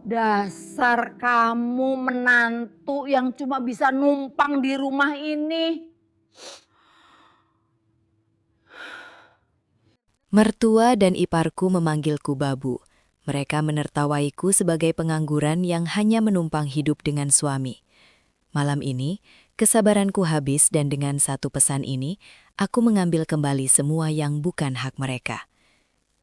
Dasar kamu menantu yang cuma bisa numpang di rumah ini. Mertua dan iparku memanggilku Babu. Mereka menertawaiku sebagai pengangguran yang hanya menumpang hidup dengan suami. Malam ini, kesabaranku habis dan dengan satu pesan ini, aku mengambil kembali semua yang bukan hak mereka.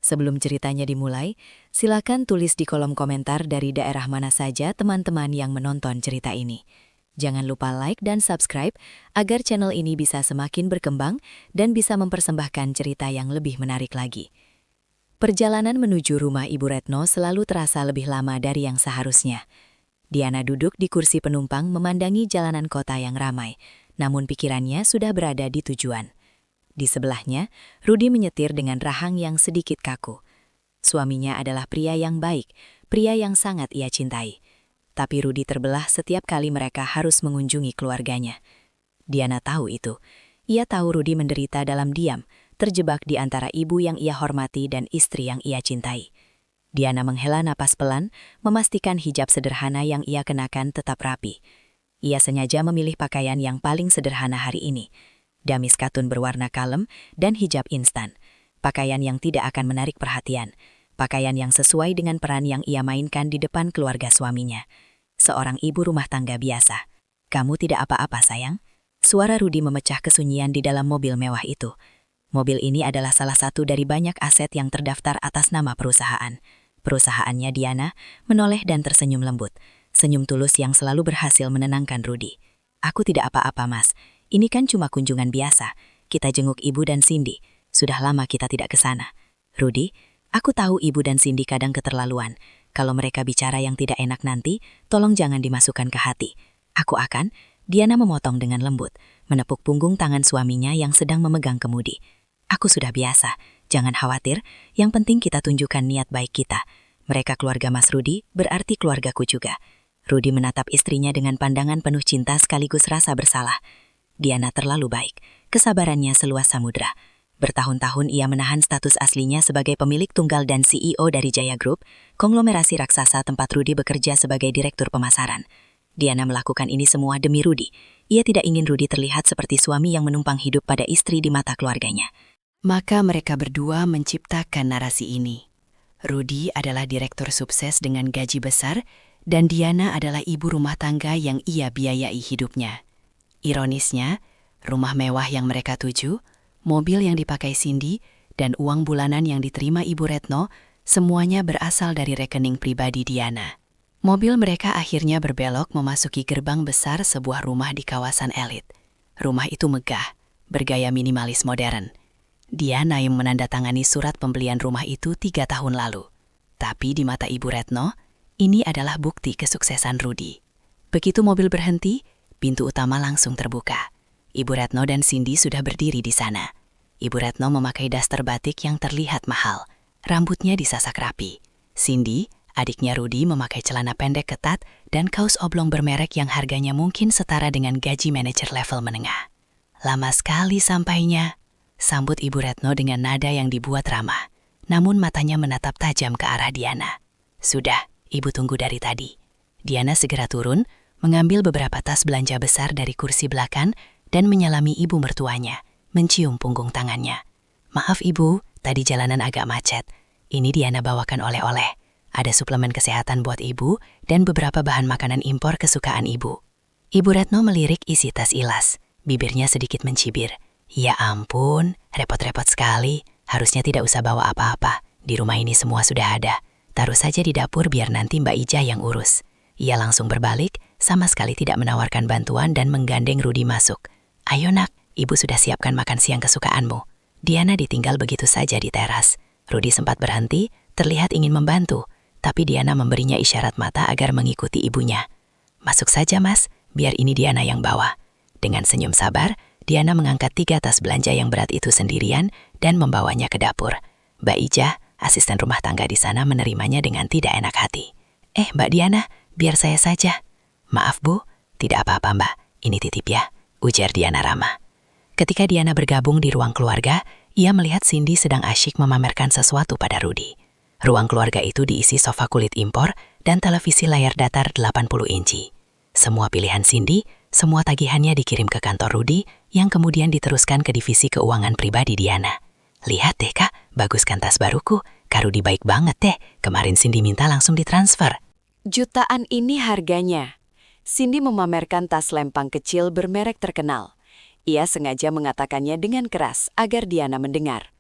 Sebelum ceritanya dimulai, silakan tulis di kolom komentar dari daerah mana saja teman-teman yang menonton cerita ini. Jangan lupa like dan subscribe agar channel ini bisa semakin berkembang dan bisa mempersembahkan cerita yang lebih menarik lagi. Perjalanan menuju rumah Ibu Retno selalu terasa lebih lama dari yang seharusnya. Diana duduk di kursi penumpang memandangi jalanan kota yang ramai, namun pikirannya sudah berada di tujuan. Di sebelahnya, Rudi menyetir dengan rahang yang sedikit kaku. Suaminya adalah pria yang baik, pria yang sangat ia cintai. Tapi Rudi terbelah setiap kali mereka harus mengunjungi keluarganya. Diana tahu itu. Ia tahu Rudi menderita dalam diam, terjebak di antara ibu yang ia hormati dan istri yang ia cintai. Diana menghela napas pelan, memastikan hijab sederhana yang ia kenakan tetap rapi. Ia sengaja memilih pakaian yang paling sederhana hari ini. Damis katun berwarna kalem dan hijab instan. Pakaian yang tidak akan menarik perhatian. Pakaian yang sesuai dengan peran yang ia mainkan di depan keluarga suaminya. Seorang ibu rumah tangga biasa. Kamu tidak apa-apa, sayang? Suara Rudi memecah kesunyian di dalam mobil mewah itu. Mobil ini adalah salah satu dari banyak aset yang terdaftar atas nama perusahaan. Perusahaannya Diana menoleh dan tersenyum lembut. Senyum tulus yang selalu berhasil menenangkan Rudi. Aku tidak apa-apa, Mas. Ini kan cuma kunjungan biasa. Kita jenguk Ibu dan Cindy. Sudah lama kita tidak ke sana. Rudi, aku tahu Ibu dan Cindy kadang keterlaluan. Kalau mereka bicara yang tidak enak nanti, tolong jangan dimasukkan ke hati. Aku akan. Diana memotong dengan lembut, menepuk punggung tangan suaminya yang sedang memegang kemudi. Aku sudah biasa. Jangan khawatir, yang penting kita tunjukkan niat baik kita. Mereka keluarga Mas Rudi, berarti keluargaku juga. Rudi menatap istrinya dengan pandangan penuh cinta sekaligus rasa bersalah. Diana terlalu baik, kesabarannya seluas samudra. Bertahun-tahun ia menahan status aslinya sebagai pemilik tunggal dan CEO dari Jaya Group, konglomerasi raksasa tempat Rudi bekerja sebagai direktur pemasaran. Diana melakukan ini semua demi Rudi. Ia tidak ingin Rudi terlihat seperti suami yang menumpang hidup pada istri di mata keluarganya. Maka mereka berdua menciptakan narasi ini. Rudi adalah direktur sukses dengan gaji besar, dan Diana adalah ibu rumah tangga yang ia biayai hidupnya. Ironisnya, rumah mewah yang mereka tuju, mobil yang dipakai Cindy, dan uang bulanan yang diterima Ibu Retno, semuanya berasal dari rekening pribadi Diana. Mobil mereka akhirnya berbelok memasuki gerbang besar sebuah rumah di kawasan elit. Rumah itu megah, bergaya minimalis modern. Diana yang menandatangani surat pembelian rumah itu 3 tahun lalu. Tapi di mata Ibu Retno, ini adalah bukti kesuksesan Rudi. Begitu mobil berhenti, pintu utama langsung terbuka. Ibu Retno dan Cindy sudah berdiri di sana. Ibu Retno memakai daster batik yang terlihat mahal. Rambutnya disasak rapi. Cindy, adiknya Rudi, memakai celana pendek ketat dan kaos oblong bermerek yang harganya mungkin setara dengan gaji manajer level menengah. Lama sekali sampainya, sambut Ibu Retno dengan nada yang dibuat ramah. Namun matanya menatap tajam ke arah Diana. Sudah, Ibu tunggu dari tadi. Diana segera turun, mengambil beberapa tas belanja besar dari kursi belakang dan menyalami ibu mertuanya, mencium punggung tangannya. Maaf Ibu, tadi jalanan agak macet. Ini Diana bawakan oleh-oleh. Ada suplemen kesehatan buat Ibu dan beberapa bahan makanan impor kesukaan Ibu. Ibu Retno melirik isi tas Ilas. Bibirnya sedikit mencibir. Ya ampun, repot-repot sekali. Harusnya tidak usah bawa apa-apa. Di rumah ini semua sudah ada. Taruh saja di dapur biar nanti Mbak Ija yang urus. Ia langsung berbalik, sama sekali tidak menawarkan bantuan dan menggandeng Rudi masuk. Ayo nak, Ibu sudah siapkan makan siang kesukaanmu. Diana ditinggal begitu saja di teras. Rudi sempat berhenti, terlihat ingin membantu. Tapi Diana memberinya isyarat mata agar mengikuti ibunya. Masuk saja Mas, biar ini Diana yang bawa. Dengan senyum sabar, Diana mengangkat 3 tas belanja yang berat itu sendirian dan membawanya ke dapur. Mbak Ija, asisten rumah tangga di sana, menerimanya dengan tidak enak hati. Mbak Diana, biar saya saja. Maaf Bu, tidak apa-apa Mbak, ini titip ya, ujar Diana ramah. Ketika Diana bergabung di ruang keluarga, ia melihat Cindy sedang asyik memamerkan sesuatu pada Rudi. Ruang keluarga itu diisi sofa kulit impor dan televisi layar datar 80 inci. Semua pilihan Cindy, semua tagihannya dikirim ke kantor Rudy yang kemudian diteruskan ke divisi keuangan pribadi Diana. Lihat deh kak, bagus kan tas baruku. Kak Rudy baik banget deh, kemarin Cindy minta langsung ditransfer. Jutaan ini harganya. Cindy memamerkan tas lempang kecil bermerek terkenal. Ia sengaja mengatakannya dengan keras agar Diana mendengar.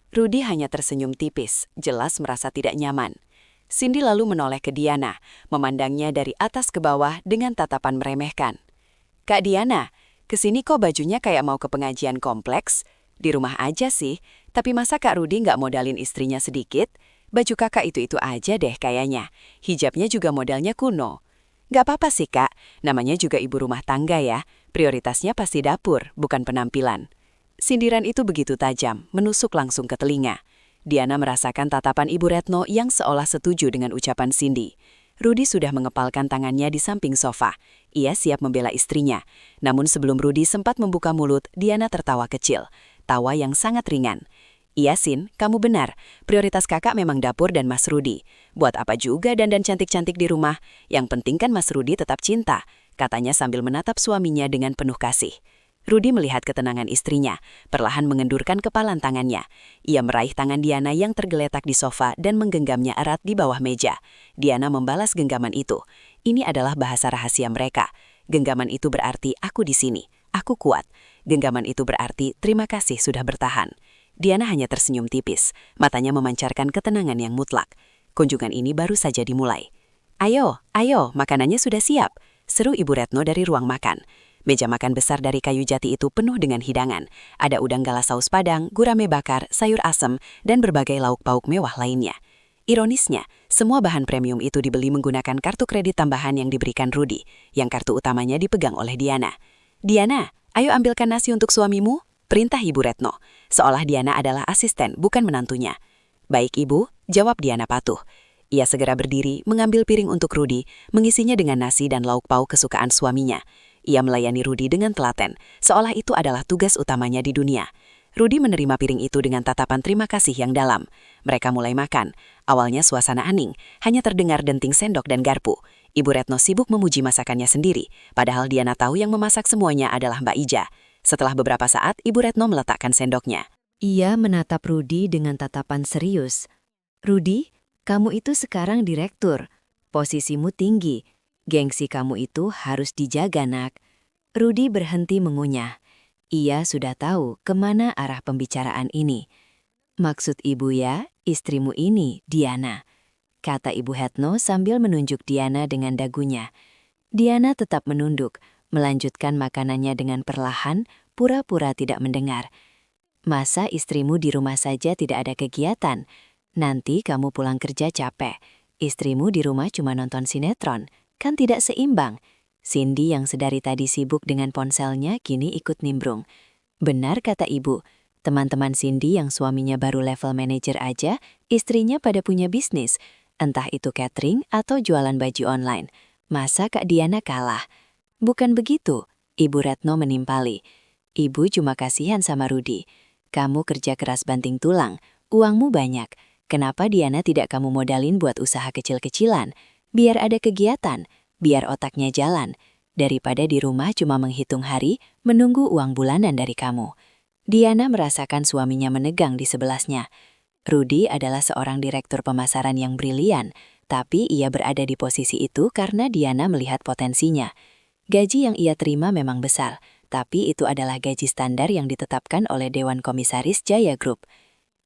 Rudy hanya tersenyum tipis, jelas merasa tidak nyaman. Cindy lalu menoleh ke Diana, memandangnya dari atas ke bawah dengan tatapan meremehkan. Kak Diana, kesini kok bajunya kayak mau ke pengajian kompleks? Di rumah aja sih, tapi masa Kak Rudy nggak modalin istrinya sedikit? Baju kakak itu aja deh kayaknya. Hijabnya juga modelnya kuno. Nggak apa-apa sih kak, namanya juga ibu rumah tangga ya. Prioritasnya pasti dapur, bukan penampilan. Sindiran itu begitu tajam, menusuk langsung ke telinga. Diana merasakan tatapan Ibu Retno yang seolah setuju dengan ucapan Cindy. Rudy sudah mengepalkan tangannya di samping sofa. Ia siap membela istrinya. Namun sebelum Rudy sempat membuka mulut, Diana tertawa kecil. Tawa yang sangat ringan. Iya Sin, kamu benar. Prioritas kakak memang dapur dan Mas Rudy. Buat apa juga dandan cantik-cantik di rumah? Yang penting kan Mas Rudy tetap cinta, katanya sambil menatap suaminya dengan penuh kasih. Rudy melihat ketenangan istrinya, perlahan mengendurkan kepalan tangannya. Ia meraih tangan Diana yang tergeletak di sofa dan menggenggamnya erat di bawah meja. Diana membalas genggaman itu. Ini adalah bahasa rahasia mereka. Genggaman itu berarti aku di sini, aku kuat. Genggaman itu berarti terima kasih sudah bertahan. Diana hanya tersenyum tipis, matanya memancarkan ketenangan yang mutlak. Kunjungan ini baru saja dimulai. Ayo, makanannya sudah siap, seru Ibu Retno dari ruang makan. Meja makan besar dari kayu jati itu penuh dengan hidangan. Ada udang galas saus padang, gurame bakar, sayur asem, dan berbagai lauk pauk mewah lainnya. Ironisnya, semua bahan premium itu dibeli menggunakan kartu kredit tambahan yang diberikan Rudy, yang kartu utamanya dipegang oleh Diana. Diana, ayo ambilkan nasi untuk suamimu, perintah Ibu Retno. Seolah Diana adalah asisten, bukan menantunya. Baik Ibu, jawab Diana patuh. Ia segera berdiri, mengambil piring untuk Rudy, mengisinya dengan nasi dan lauk pauk kesukaan suaminya. Ia melayani Rudy dengan telaten, seolah itu adalah tugas utamanya di dunia. Rudy menerima piring itu dengan tatapan terima kasih yang dalam. Mereka mulai makan. Awalnya suasana hening, hanya terdengar denting sendok dan garpu. Ibu Retno sibuk memuji masakannya sendiri, padahal Diana tahu yang memasak semuanya adalah Mbak Ija. Setelah beberapa saat, Ibu Retno meletakkan sendoknya. Ia menatap Rudy dengan tatapan serius. Rudy, kamu itu sekarang direktur. Posisimu tinggi. Gengsi kamu itu harus dijaga, nak. Rudy berhenti mengunyah. Ia sudah tahu kemana arah pembicaraan ini. Maksud ibu ya, istrimu ini, Diana. Kata Ibu Retno sambil menunjuk Diana dengan dagunya. Diana tetap menunduk, melanjutkan makanannya dengan perlahan, pura-pura tidak mendengar. Masa istrimu di rumah saja tidak ada kegiatan? Nanti kamu pulang kerja capek. Istrimu di rumah cuma nonton sinetron. Kan tidak seimbang. Cindy yang sedari tadi sibuk dengan ponselnya kini ikut nimbrung. Benar kata ibu, teman-teman Cindy yang suaminya baru level manajer aja, istrinya pada punya bisnis. Entah itu catering atau jualan baju online. Masa Kak Diana kalah? Bukan begitu, Ibu Retno menimpali. Ibu cuma kasihan sama Rudy. Kamu kerja keras banting tulang, uangmu banyak. Kenapa Diana tidak kamu modalin buat usaha kecil-kecilan? Biar ada kegiatan, biar otaknya jalan. Daripada di rumah cuma menghitung hari, menunggu uang bulanan dari kamu. Diana merasakan suaminya menegang di sebelasnya. Rudy adalah seorang direktur pemasaran yang brilian, tapi ia berada di posisi itu karena Diana melihat potensinya. Gaji yang ia terima memang besar, tapi itu adalah gaji standar yang ditetapkan oleh Dewan Komisaris Jaya Group.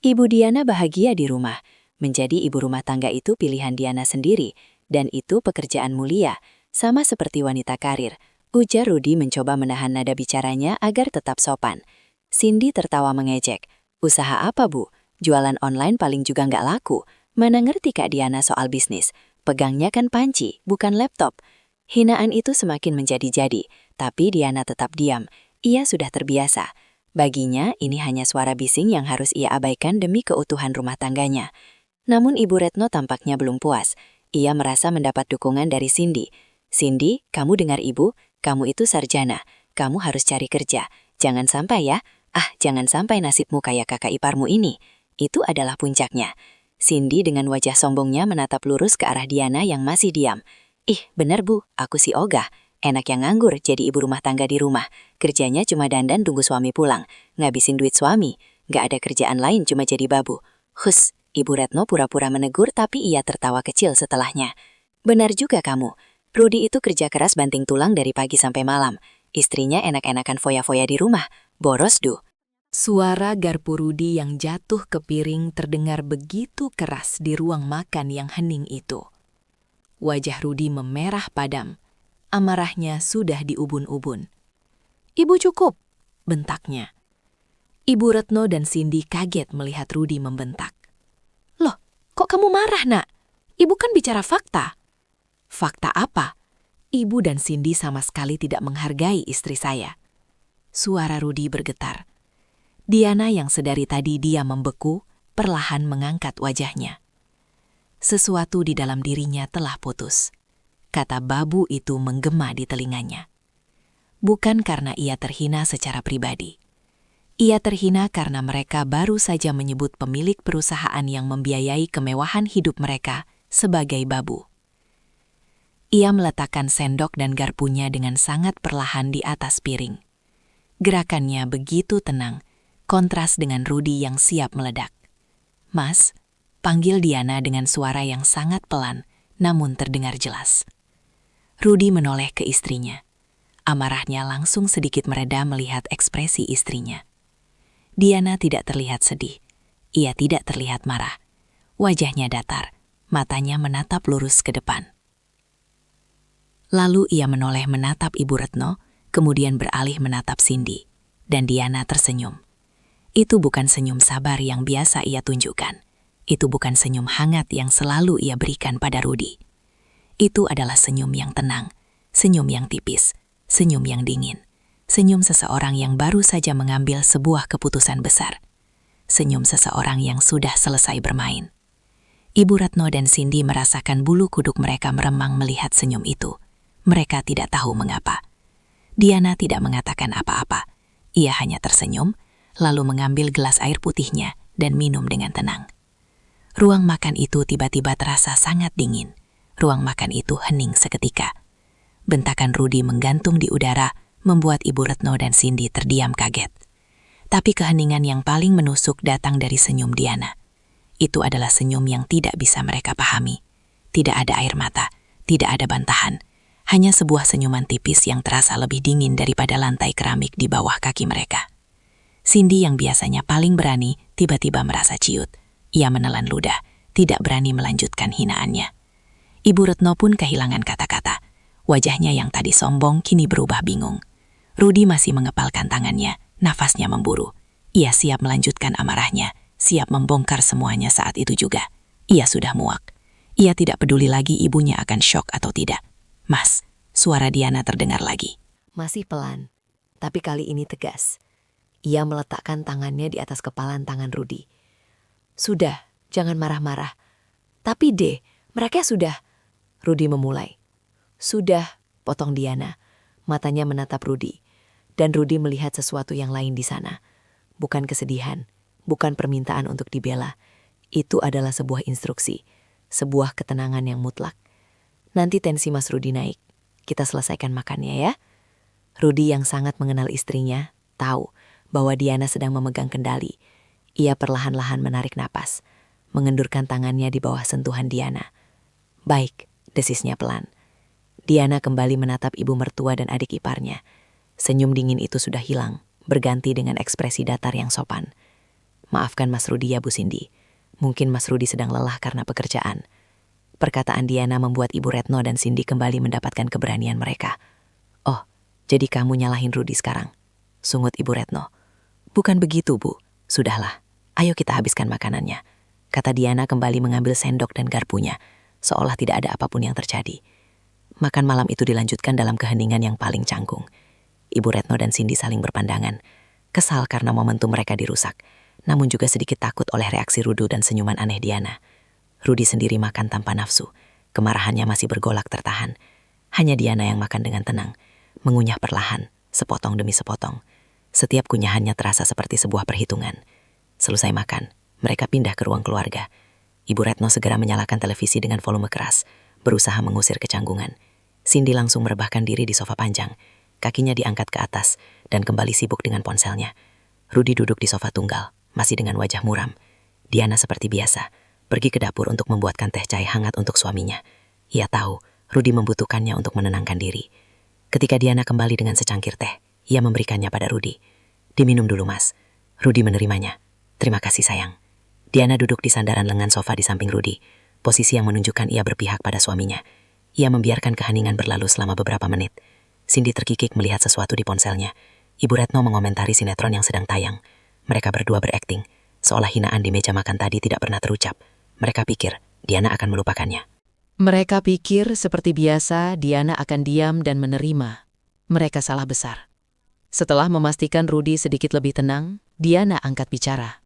Ibu Diana bahagia di rumah. Menjadi ibu rumah tangga itu pilihan Diana sendiri, dan itu pekerjaan mulia, sama seperti wanita karir. Ujar Rudy mencoba menahan nada bicaranya agar tetap sopan. Cindy tertawa mengejek. Usaha apa bu? Jualan online paling juga nggak laku. Mana ngerti Kak Diana soal bisnis. Pegangnya kan panci, bukan laptop. Hinaan itu semakin menjadi-jadi, tapi Diana tetap diam. Ia sudah terbiasa. Baginya, ini hanya suara bising yang harus ia abaikan demi keutuhan rumah tangganya. Namun Ibu Retno tampaknya belum puas. Ia merasa mendapat dukungan dari Cindy. Cindy, kamu dengar ibu, kamu itu sarjana. Kamu harus cari kerja. Jangan sampai ya. Jangan sampai nasibmu kayak kakak iparmu ini. Itu adalah puncaknya. Cindy dengan wajah sombongnya menatap lurus ke arah Diana yang masih diam. Ih, bener Bu, aku si Ogah. Enak yang nganggur jadi ibu rumah tangga di rumah. Kerjanya cuma dandan tunggu suami pulang. Ngabisin duit suami. Nggak ada kerjaan lain cuma jadi babu. Hus, Ibu Retno pura-pura menegur tapi ia tertawa kecil setelahnya. Benar juga kamu. Rudy itu kerja keras banting tulang dari pagi sampai malam. Istrinya enak-enakan foya-foya di rumah. Boros, Du. Suara garpu Rudy yang jatuh ke piring terdengar begitu keras di ruang makan yang hening itu. Wajah Rudy memerah padam. Amarahnya sudah diubun-ubun. Ibu cukup, bentaknya. Ibu Retno dan Cindy kaget melihat Rudy membentak. Loh, kok kamu marah, Nak? Ibu kan bicara fakta. Fakta apa? Ibu dan Cindy sama sekali tidak menghargai istri saya. Suara Rudy bergetar. Diana yang sedari tadi dia membeku, perlahan mengangkat wajahnya. Sesuatu di dalam dirinya telah putus. Kata babu itu menggema di telinganya. Bukan karena ia terhina secara pribadi. Ia terhina karena mereka baru saja menyebut pemilik perusahaan yang membiayai kemewahan hidup mereka sebagai babu. Ia meletakkan sendok dan garpunya dengan sangat perlahan di atas piring. Gerakannya begitu tenang, kontras dengan Rudy yang siap meledak. Mas, panggil Diana dengan suara yang sangat pelan, namun terdengar jelas. Rudy menoleh ke istrinya. Amarahnya langsung sedikit mereda melihat ekspresi istrinya. Diana tidak terlihat sedih. Ia tidak terlihat marah. Wajahnya datar, matanya menatap lurus ke depan. Lalu ia menoleh menatap Ibu Retno, kemudian beralih menatap Cindy, dan Diana tersenyum. Itu bukan senyum sabar yang biasa ia tunjukkan. Itu bukan senyum hangat yang selalu ia berikan pada Rudy. Itu adalah senyum yang tenang, senyum yang tipis, senyum yang dingin, senyum seseorang yang baru saja mengambil sebuah keputusan besar, senyum seseorang yang sudah selesai bermain. Ibu Retno dan Cindy merasakan bulu kuduk mereka meremang melihat senyum itu. Mereka tidak tahu mengapa. Diana tidak mengatakan apa-apa. Ia hanya tersenyum, lalu mengambil gelas air putihnya dan minum dengan tenang. Ruang makan itu tiba-tiba terasa sangat dingin. Ruang makan itu hening seketika. Bentakan Rudy menggantung di udara, membuat Ibu Retno dan Cindy terdiam kaget. Tapi keheningan yang paling menusuk datang dari senyum Diana. Itu adalah senyum yang tidak bisa mereka pahami. Tidak ada air mata, tidak ada bantahan. Hanya sebuah senyuman tipis yang terasa lebih dingin daripada lantai keramik di bawah kaki mereka. Cindy yang biasanya paling berani tiba-tiba merasa ciut. Ia menelan ludah, tidak berani melanjutkan hinaannya. Ibu Retno pun kehilangan kata-kata. Wajahnya yang tadi sombong kini berubah bingung. Rudy masih mengepalkan tangannya, nafasnya memburu. Ia siap melanjutkan amarahnya, siap membongkar semuanya saat itu juga. Ia sudah muak. Ia tidak peduli lagi ibunya akan syok atau tidak. Mas, suara Diana terdengar lagi. Masih pelan, tapi kali ini tegas. Ia meletakkan tangannya di atas kepalan tangan Rudy. Sudah, jangan marah-marah. Tapi mereka sudah. Rudy memulai. Sudah, potong Diana. Matanya menatap Rudy. Dan Rudy melihat sesuatu yang lain di sana. Bukan kesedihan, bukan permintaan untuk dibela. Itu adalah sebuah instruksi, sebuah ketenangan yang mutlak. Nanti tensi Mas Rudy naik. Kita selesaikan makannya ya. Rudy yang sangat mengenal istrinya, tahu bahwa Diana sedang memegang kendali. Ia perlahan-lahan menarik napas, mengendurkan tangannya di bawah sentuhan Diana. Baik, desisnya pelan. Diana kembali menatap ibu mertua dan adik iparnya. Senyum dingin itu sudah hilang, berganti dengan ekspresi datar yang sopan. Maafkan Mas Rudy ya Bu Cindy. Mungkin Mas Rudy sedang lelah karena pekerjaan. Perkataan Diana membuat Ibu Retno dan Cindy kembali mendapatkan keberanian mereka. Oh, jadi kamu nyalahin Rudy sekarang? Sungut Ibu Retno. Bukan begitu, Bu. Sudahlah, ayo kita habiskan makanannya. Kata Diana kembali mengambil sendok dan garpunya, seolah tidak ada apapun yang terjadi. Makan malam itu dilanjutkan dalam keheningan yang paling canggung. Ibu Retno dan Cindy saling berpandangan, kesal karena momentum mereka dirusak, namun juga sedikit takut oleh reaksi rudu dan senyuman aneh Diana. Rudy sendiri makan tanpa nafsu, kemarahannya masih bergolak tertahan. Hanya Diana yang makan dengan tenang, mengunyah perlahan, sepotong demi sepotong. Setiap kunyahannya terasa seperti sebuah perhitungan. Selesai makan, mereka pindah ke ruang keluarga. Ibu Retno segera menyalakan televisi dengan volume keras, berusaha mengusir kecanggungan. Cindy langsung merebahkan diri di sofa panjang, kakinya diangkat ke atas, dan kembali sibuk dengan ponselnya. Rudy duduk di sofa tunggal, masih dengan wajah muram. Diana seperti biasa, pergi ke dapur untuk membuatkan teh chai hangat untuk suaminya. Ia tahu, Rudy membutuhkannya untuk menenangkan diri. Ketika Diana kembali dengan secangkir teh, ia memberikannya pada Rudy. "Diminum dulu, Mas." Rudy menerimanya. "Terima kasih, sayang." Diana duduk di sandaran lengan sofa di samping Rudy, posisi yang menunjukkan ia berpihak pada suaminya. Ia membiarkan keheningan berlalu selama beberapa menit. Cindy terkikik melihat sesuatu di ponselnya. Ibu Retno mengomentari sinetron yang sedang tayang. Mereka berdua berakting, seolah hinaan di meja makan tadi tidak pernah terucap. Mereka pikir Diana akan melupakannya. Mereka pikir seperti biasa Diana akan diam dan menerima. Mereka salah besar. Setelah memastikan Rudy sedikit lebih tenang, Diana angkat bicara.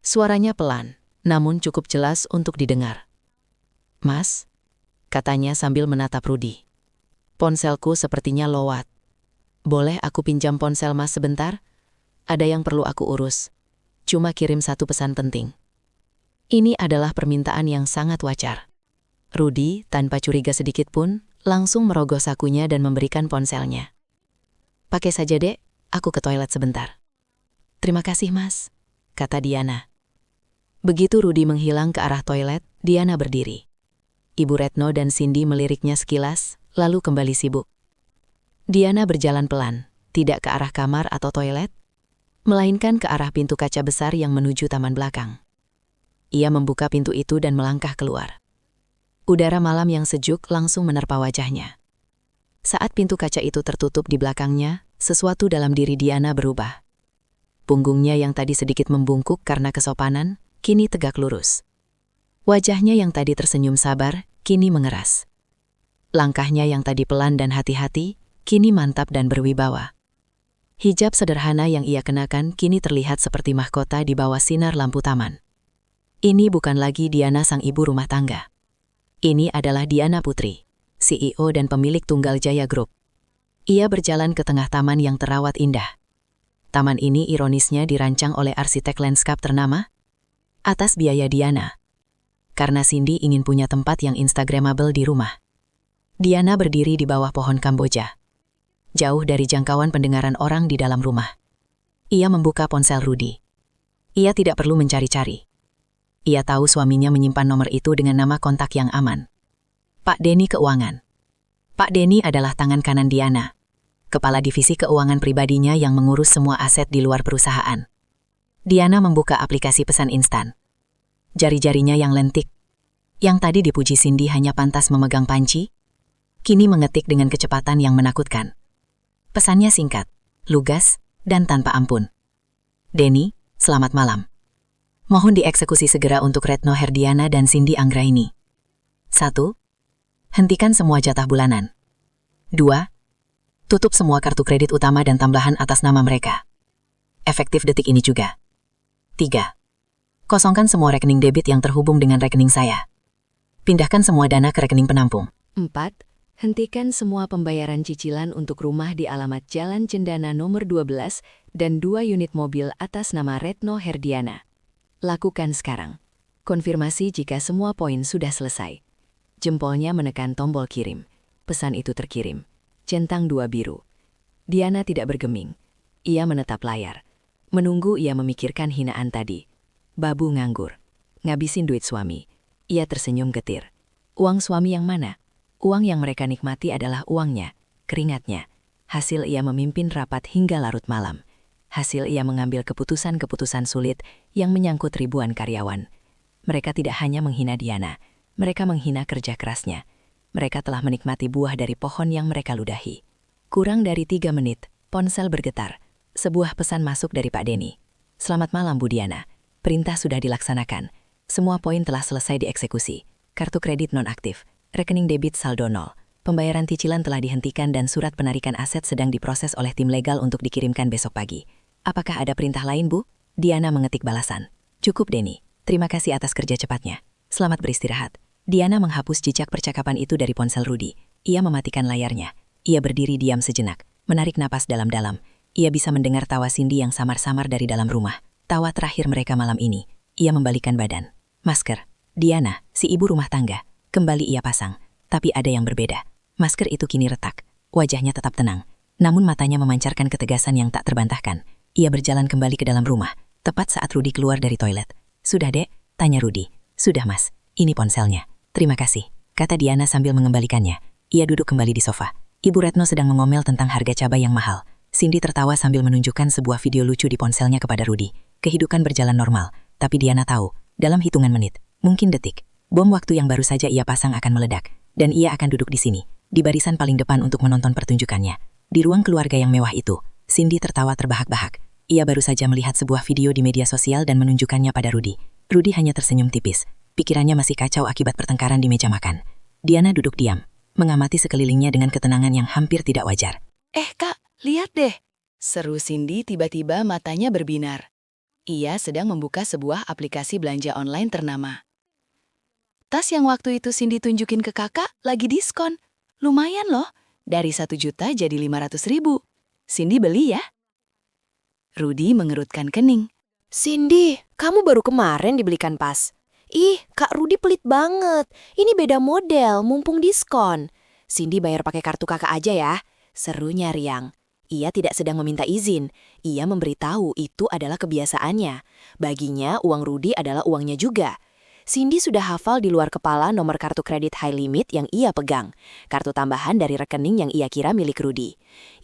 Suaranya pelan, namun cukup jelas untuk didengar. "Mas," katanya sambil menatap Rudy. "Ponselku sepertinya lowat. Boleh aku pinjam ponsel Mas sebentar? Ada yang perlu aku urus. Cuma kirim satu pesan penting." Ini adalah permintaan yang sangat wajar. Rudy, tanpa curiga sedikit pun, langsung merogoh sakunya dan memberikan ponselnya. "Pakai saja, Dek. Aku ke toilet sebentar." "Terima kasih, Mas," kata Diana. Begitu Rudy menghilang ke arah toilet, Diana berdiri. Ibu Retno dan Cindy meliriknya sekilas, lalu kembali sibuk. Diana berjalan pelan, tidak ke arah kamar atau toilet, melainkan ke arah pintu kaca besar yang menuju taman belakang. Ia membuka pintu itu dan melangkah keluar. Udara malam yang sejuk langsung menerpa wajahnya. Saat pintu kaca itu tertutup di belakangnya, sesuatu dalam diri Diana berubah. Punggungnya yang tadi sedikit membungkuk karena kesopanan, kini tegak lurus. Wajahnya yang tadi tersenyum sabar, kini mengeras. Langkahnya yang tadi pelan dan hati-hati, kini mantap dan berwibawa. Hijab sederhana yang ia kenakan kini terlihat seperti mahkota di bawah sinar lampu taman. Ini bukan lagi Diana sang ibu rumah tangga. Ini adalah Diana Putri, CEO dan pemilik Tunggal Jaya Group. Ia berjalan ke tengah taman yang terawat indah. Taman ini ironisnya dirancang oleh arsitek lanskap ternama, atas biaya Diana. Karena Cindy ingin punya tempat yang instagramable di rumah. Diana berdiri di bawah pohon Kamboja, jauh dari jangkauan pendengaran orang di dalam rumah. Ia membuka ponsel Rudy. Ia tidak perlu mencari-cari. Ia tahu suaminya menyimpan nomor itu dengan nama kontak yang aman. Pak Denny Keuangan. Pak Denny adalah tangan kanan Diana, kepala divisi keuangan pribadinya yang mengurus semua aset di luar perusahaan. Diana membuka aplikasi pesan instan. Jari-jarinya yang lentik, yang tadi dipuji Cindy hanya pantas memegang panci, kini mengetik dengan kecepatan yang menakutkan. Pesannya singkat, lugas, dan tanpa ampun. "Denny, selamat malam. Mohon dieksekusi segera untuk Retno Herdiana dan Cindy Anggraini. 1. Hentikan semua jatah bulanan. 2. Tutup semua kartu kredit utama dan tambahan atas nama mereka. Efektif detik ini juga. 3. Kosongkan semua rekening debit yang terhubung dengan rekening saya. Pindahkan semua dana ke rekening penampung. 4. Hentikan semua pembayaran cicilan untuk rumah di alamat Jalan Cendana nomor 12 dan 2 unit mobil atas nama Retno Herdiana. Lakukan sekarang. Konfirmasi jika semua poin sudah selesai." Jempolnya menekan tombol kirim. Pesan itu terkirim. Centang 2 biru. Diana tidak bergeming. Ia menatap layar. Menunggu ia memikirkan hinaan tadi. Babu nganggur. Ngabisin duit suami. Ia tersenyum getir. Uang suami yang mana? Uang yang mereka nikmati adalah uangnya, keringatnya. Hasil ia memimpin rapat hingga larut malam. Hasil ia mengambil keputusan-keputusan sulit yang menyangkut ribuan karyawan. Mereka tidak hanya menghina Diana, mereka menghina kerja kerasnya. Mereka telah menikmati buah dari pohon yang mereka ludahi. Kurang dari 3 menit, ponsel bergetar. Sebuah pesan masuk dari Pak Denny. "Selamat malam Bu Diana. Perintah sudah dilaksanakan. Semua poin telah selesai dieksekusi. Kartu kredit nonaktif, rekening debit saldo 0. Pembayaran cicilan telah dihentikan dan surat penarikan aset sedang diproses oleh tim legal untuk dikirimkan besok pagi. Apakah ada perintah lain, Bu?" Diana mengetik balasan. "Cukup, Denny. Terima kasih atas kerja cepatnya. Selamat beristirahat." Diana menghapus jejak percakapan itu dari ponsel Rudy. Ia mematikan layarnya. Ia berdiri diam sejenak, menarik napas dalam-dalam. Ia bisa mendengar tawa Cindy yang samar-samar dari dalam rumah. Tawa terakhir mereka malam ini. Ia membalikkan badan. "Masker." Diana, si ibu rumah tangga, kembali ia pasang. Tapi ada yang berbeda. Masker itu kini retak. Wajahnya tetap tenang. Namun matanya memancarkan ketegasan yang tak terbantahkan. Ia berjalan kembali ke dalam rumah, tepat saat Rudy keluar dari toilet. "Sudah, Dek?" tanya Rudy. "Sudah, Mas. Ini ponselnya." "Terima kasih," kata Diana sambil mengembalikannya. Ia duduk kembali di sofa. Ibu Retno sedang mengomel tentang harga cabai yang mahal. Cindy tertawa sambil menunjukkan sebuah video lucu di ponselnya kepada Rudy. Kehidupan berjalan normal, tapi Diana tahu, dalam hitungan menit, mungkin detik, bom waktu yang baru saja ia pasang akan meledak, dan ia akan duduk di sini, di barisan paling depan untuk menonton pertunjukannya. Di ruang keluarga yang mewah itu, Cindy tertawa terbahak-bahak. Ia baru saja melihat sebuah video di media sosial dan menunjukkannya pada Rudy. Rudy hanya tersenyum tipis. Pikirannya masih kacau akibat pertengkaran di meja makan. Diana duduk diam, mengamati sekelilingnya dengan ketenangan yang hampir tidak wajar. Kak, lihat deh. Seru Cindy tiba-tiba matanya berbinar. Ia sedang membuka sebuah aplikasi belanja online ternama. Tas yang waktu itu Cindy tunjukin ke kakak lagi diskon. Lumayan loh, dari 1 juta jadi 500.000. Cindy beli ya. Rudy mengerutkan kening. Cindy, kamu baru kemarin dibelikan pas. Ih, Kak Rudy pelit banget. Ini beda model, mumpung diskon. Cindy bayar pakai kartu kakak aja ya. Serunya Riang. Ia tidak sedang meminta izin. Ia memberitahu itu adalah kebiasaannya. Baginya, uang Rudy adalah uangnya juga. Cindy sudah hafal di luar kepala nomor kartu kredit high limit yang ia pegang. Kartu tambahan dari rekening yang ia kira milik Rudy.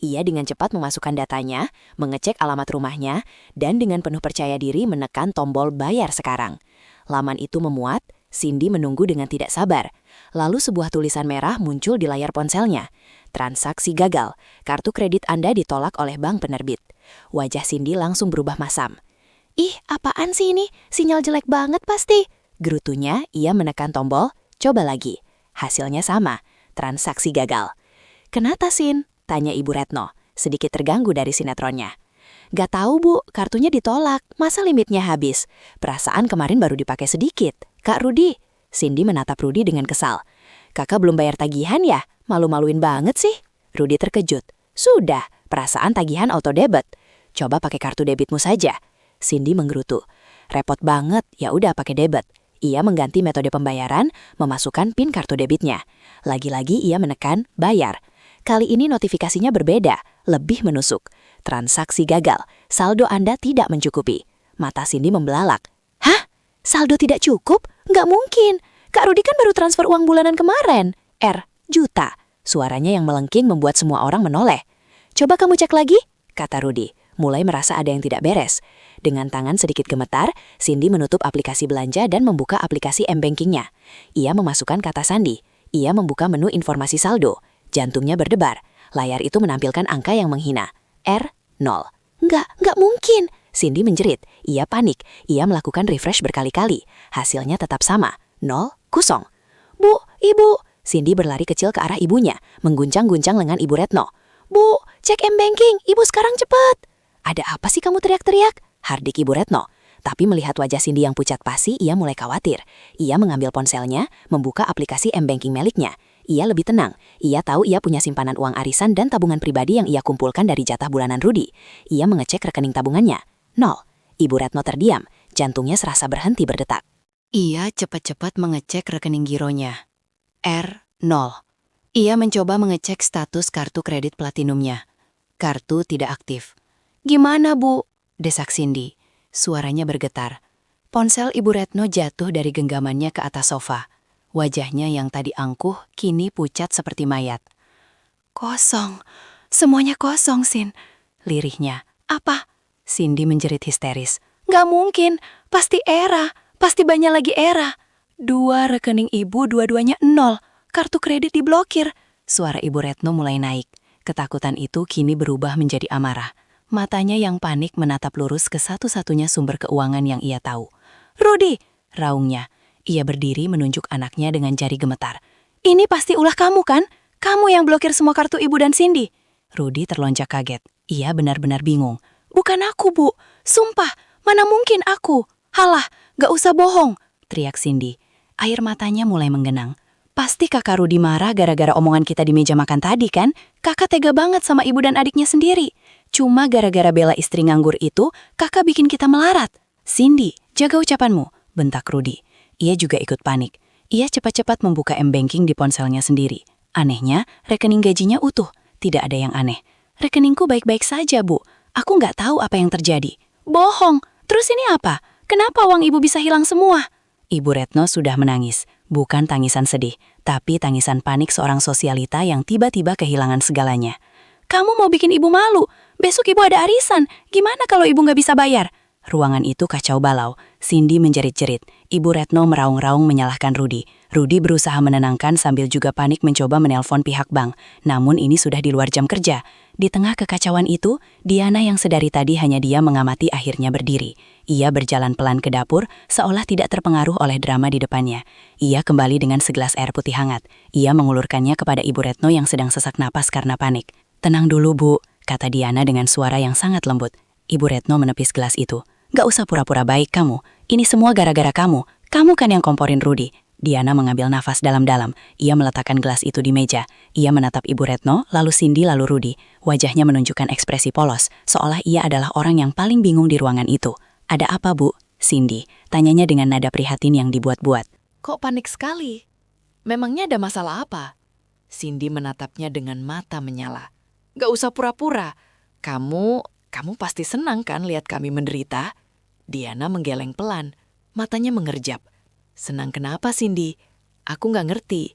Ia dengan cepat memasukkan datanya, mengecek alamat rumahnya, dan dengan penuh percaya diri menekan tombol bayar sekarang. Laman itu memuat, Cindy menunggu dengan tidak sabar. Lalu sebuah tulisan merah muncul di layar ponselnya. Transaksi gagal, kartu kredit Anda ditolak oleh bank penerbit. Wajah Cindy langsung berubah masam. Ih, apaan sih ini? Sinyal jelek banget pasti. Gerutunya, ia menekan tombol, coba lagi. Hasilnya sama, transaksi gagal. "Kenapa, Sin?" tanya Ibu Retno, sedikit terganggu dari sinetronnya. "Gak tahu Bu, kartunya ditolak, masa limitnya habis? Perasaan kemarin baru dipakai sedikit. Kak Rudy." Cindy menatap Rudy dengan kesal. "Kakak belum bayar tagihan ya? Malu-maluin banget sih." Rudy terkejut. "Sudah, perasaan tagihan auto debit. Coba pakai kartu debitmu saja." Cindy menggerutu. "Repot banget, ya udah pakai debit." Ia mengganti metode pembayaran, memasukkan PIN kartu debitnya. Lagi-lagi ia menekan bayar. Kali ini notifikasinya berbeda, lebih menusuk. Transaksi gagal, saldo Anda tidak mencukupi. Mata Cindy membelalak. "Hah? Saldo tidak cukup? Nggak mungkin. Kak Rudy kan baru transfer uang bulanan kemarin. Juta. Suaranya yang melengking membuat semua orang menoleh. "Coba kamu cek lagi," kata Rudy, mulai merasa ada yang tidak beres. Dengan tangan sedikit gemetar, Cindy menutup aplikasi belanja dan membuka aplikasi M-Banking-nya. Ia memasukkan kata sandi. Ia membuka menu informasi saldo. Jantungnya berdebar. Layar itu menampilkan angka yang menghina. 0. Nggak mungkin. Cindy menjerit. Ia panik. Ia melakukan refresh berkali-kali. Hasilnya tetap sama. 0, 0. "Bu, Ibu." Cindy berlari kecil ke arah ibunya, mengguncang-guncang lengan Ibu Retno. "Bu, cek M-Banking. Ibu sekarang cepat." "Ada apa sih kamu teriak-teriak?" hardik Ibu Retno. Tapi melihat wajah Cindy yang pucat pasi, ia mulai khawatir. Ia mengambil ponselnya, membuka aplikasi M-Banking miliknya. Ia lebih tenang. Ia tahu ia punya simpanan uang arisan dan tabungan pribadi yang ia kumpulkan dari jatah bulanan Rudy. Ia mengecek rekening tabungannya. 0. Ibu Retno terdiam. Jantungnya serasa berhenti berdetak. Ia cepat-cepat mengecek rekening gironya. 0. Ia mencoba mengecek status kartu kredit platinumnya. Kartu tidak aktif. "Gimana, Bu?" desak Cindy. Suaranya bergetar. Ponsel Ibu Retno jatuh dari genggamannya ke atas sofa. Wajahnya yang tadi angkuh kini pucat seperti mayat. "Kosong. Semuanya kosong, Sin." Lirihnya. "Apa?" Cindy menjerit histeris. "Nggak mungkin. Pasti Era. Pasti banyak lagi Era. 2 rekening ibu dua-duanya 0. Kartu kredit diblokir." Suara Ibu Retno mulai naik. Ketakutan itu kini berubah menjadi amarah. Matanya yang panik menatap lurus ke satu-satunya sumber keuangan yang ia tahu. "Rudy!" raungnya. Ia berdiri menunjuk anaknya dengan jari gemetar. "Ini pasti ulah kamu kan? Kamu yang blokir semua kartu ibu dan Cindy." Rudy terlonjak kaget. Ia benar-benar bingung. "Bukan aku, Bu. Sumpah, mana mungkin aku? Halah, gak usah bohong," teriak Cindy. Air matanya mulai menggenang. "Pasti kakak Rudy marah gara-gara omongan kita di meja makan tadi kan? Kakak tega banget sama ibu dan adiknya sendiri. Cuma gara-gara bela istri nganggur itu, kakak bikin kita melarat." "Cindy, jaga ucapanmu," bentak Rudy. Ia juga ikut panik. Ia cepat-cepat membuka M-Banking di ponselnya sendiri. Anehnya, rekening gajinya utuh. Tidak ada yang aneh. Rekeningku baik-baik saja, Bu. Aku nggak tahu apa yang terjadi. Bohong. Terus ini apa? Kenapa uang ibu bisa hilang semua? Ibu Retno sudah menangis. Bukan tangisan sedih, tapi tangisan panik seorang sosialita yang tiba-tiba kehilangan segalanya. Kamu mau bikin ibu malu. Besok ibu ada arisan. Gimana kalau ibu nggak bisa bayar? Ruangan itu kacau balau. Cindy menjerit-jerit. Ibu Retno meraung-raung menyalahkan Rudy. Rudy berusaha menenangkan sambil juga panik mencoba menelpon pihak bank. Namun ini sudah di luar jam kerja. Di tengah kekacauan itu, Diana yang sedari tadi hanya diam mengamati akhirnya berdiri. Ia berjalan pelan ke dapur, seolah tidak terpengaruh oleh drama di depannya. Ia kembali dengan segelas air putih hangat. Ia mengulurkannya kepada Ibu Retno yang sedang sesak napas karena panik. Tenang dulu, Bu, kata Diana dengan suara yang sangat lembut. Ibu Retno menepis gelas itu. Gak usah pura-pura baik kamu. Ini semua gara-gara kamu. Kamu kan yang komporin Rudy. Diana mengambil nafas dalam-dalam. Ia meletakkan gelas itu di meja. Ia menatap Ibu Retno, lalu Cindy, lalu Rudy. Wajahnya menunjukkan ekspresi polos, seolah ia adalah orang yang paling bingung di ruangan itu. Ada apa, Bu? Cindy, tanyanya dengan nada prihatin yang dibuat-buat. Kok panik sekali? Memangnya ada masalah apa? Cindy menatapnya dengan mata menyala. Gak usah pura-pura. Kamu pasti senang kan lihat kami menderita? Diana menggeleng pelan. Matanya mengerjap. Senang kenapa, Cindy? Aku nggak ngerti.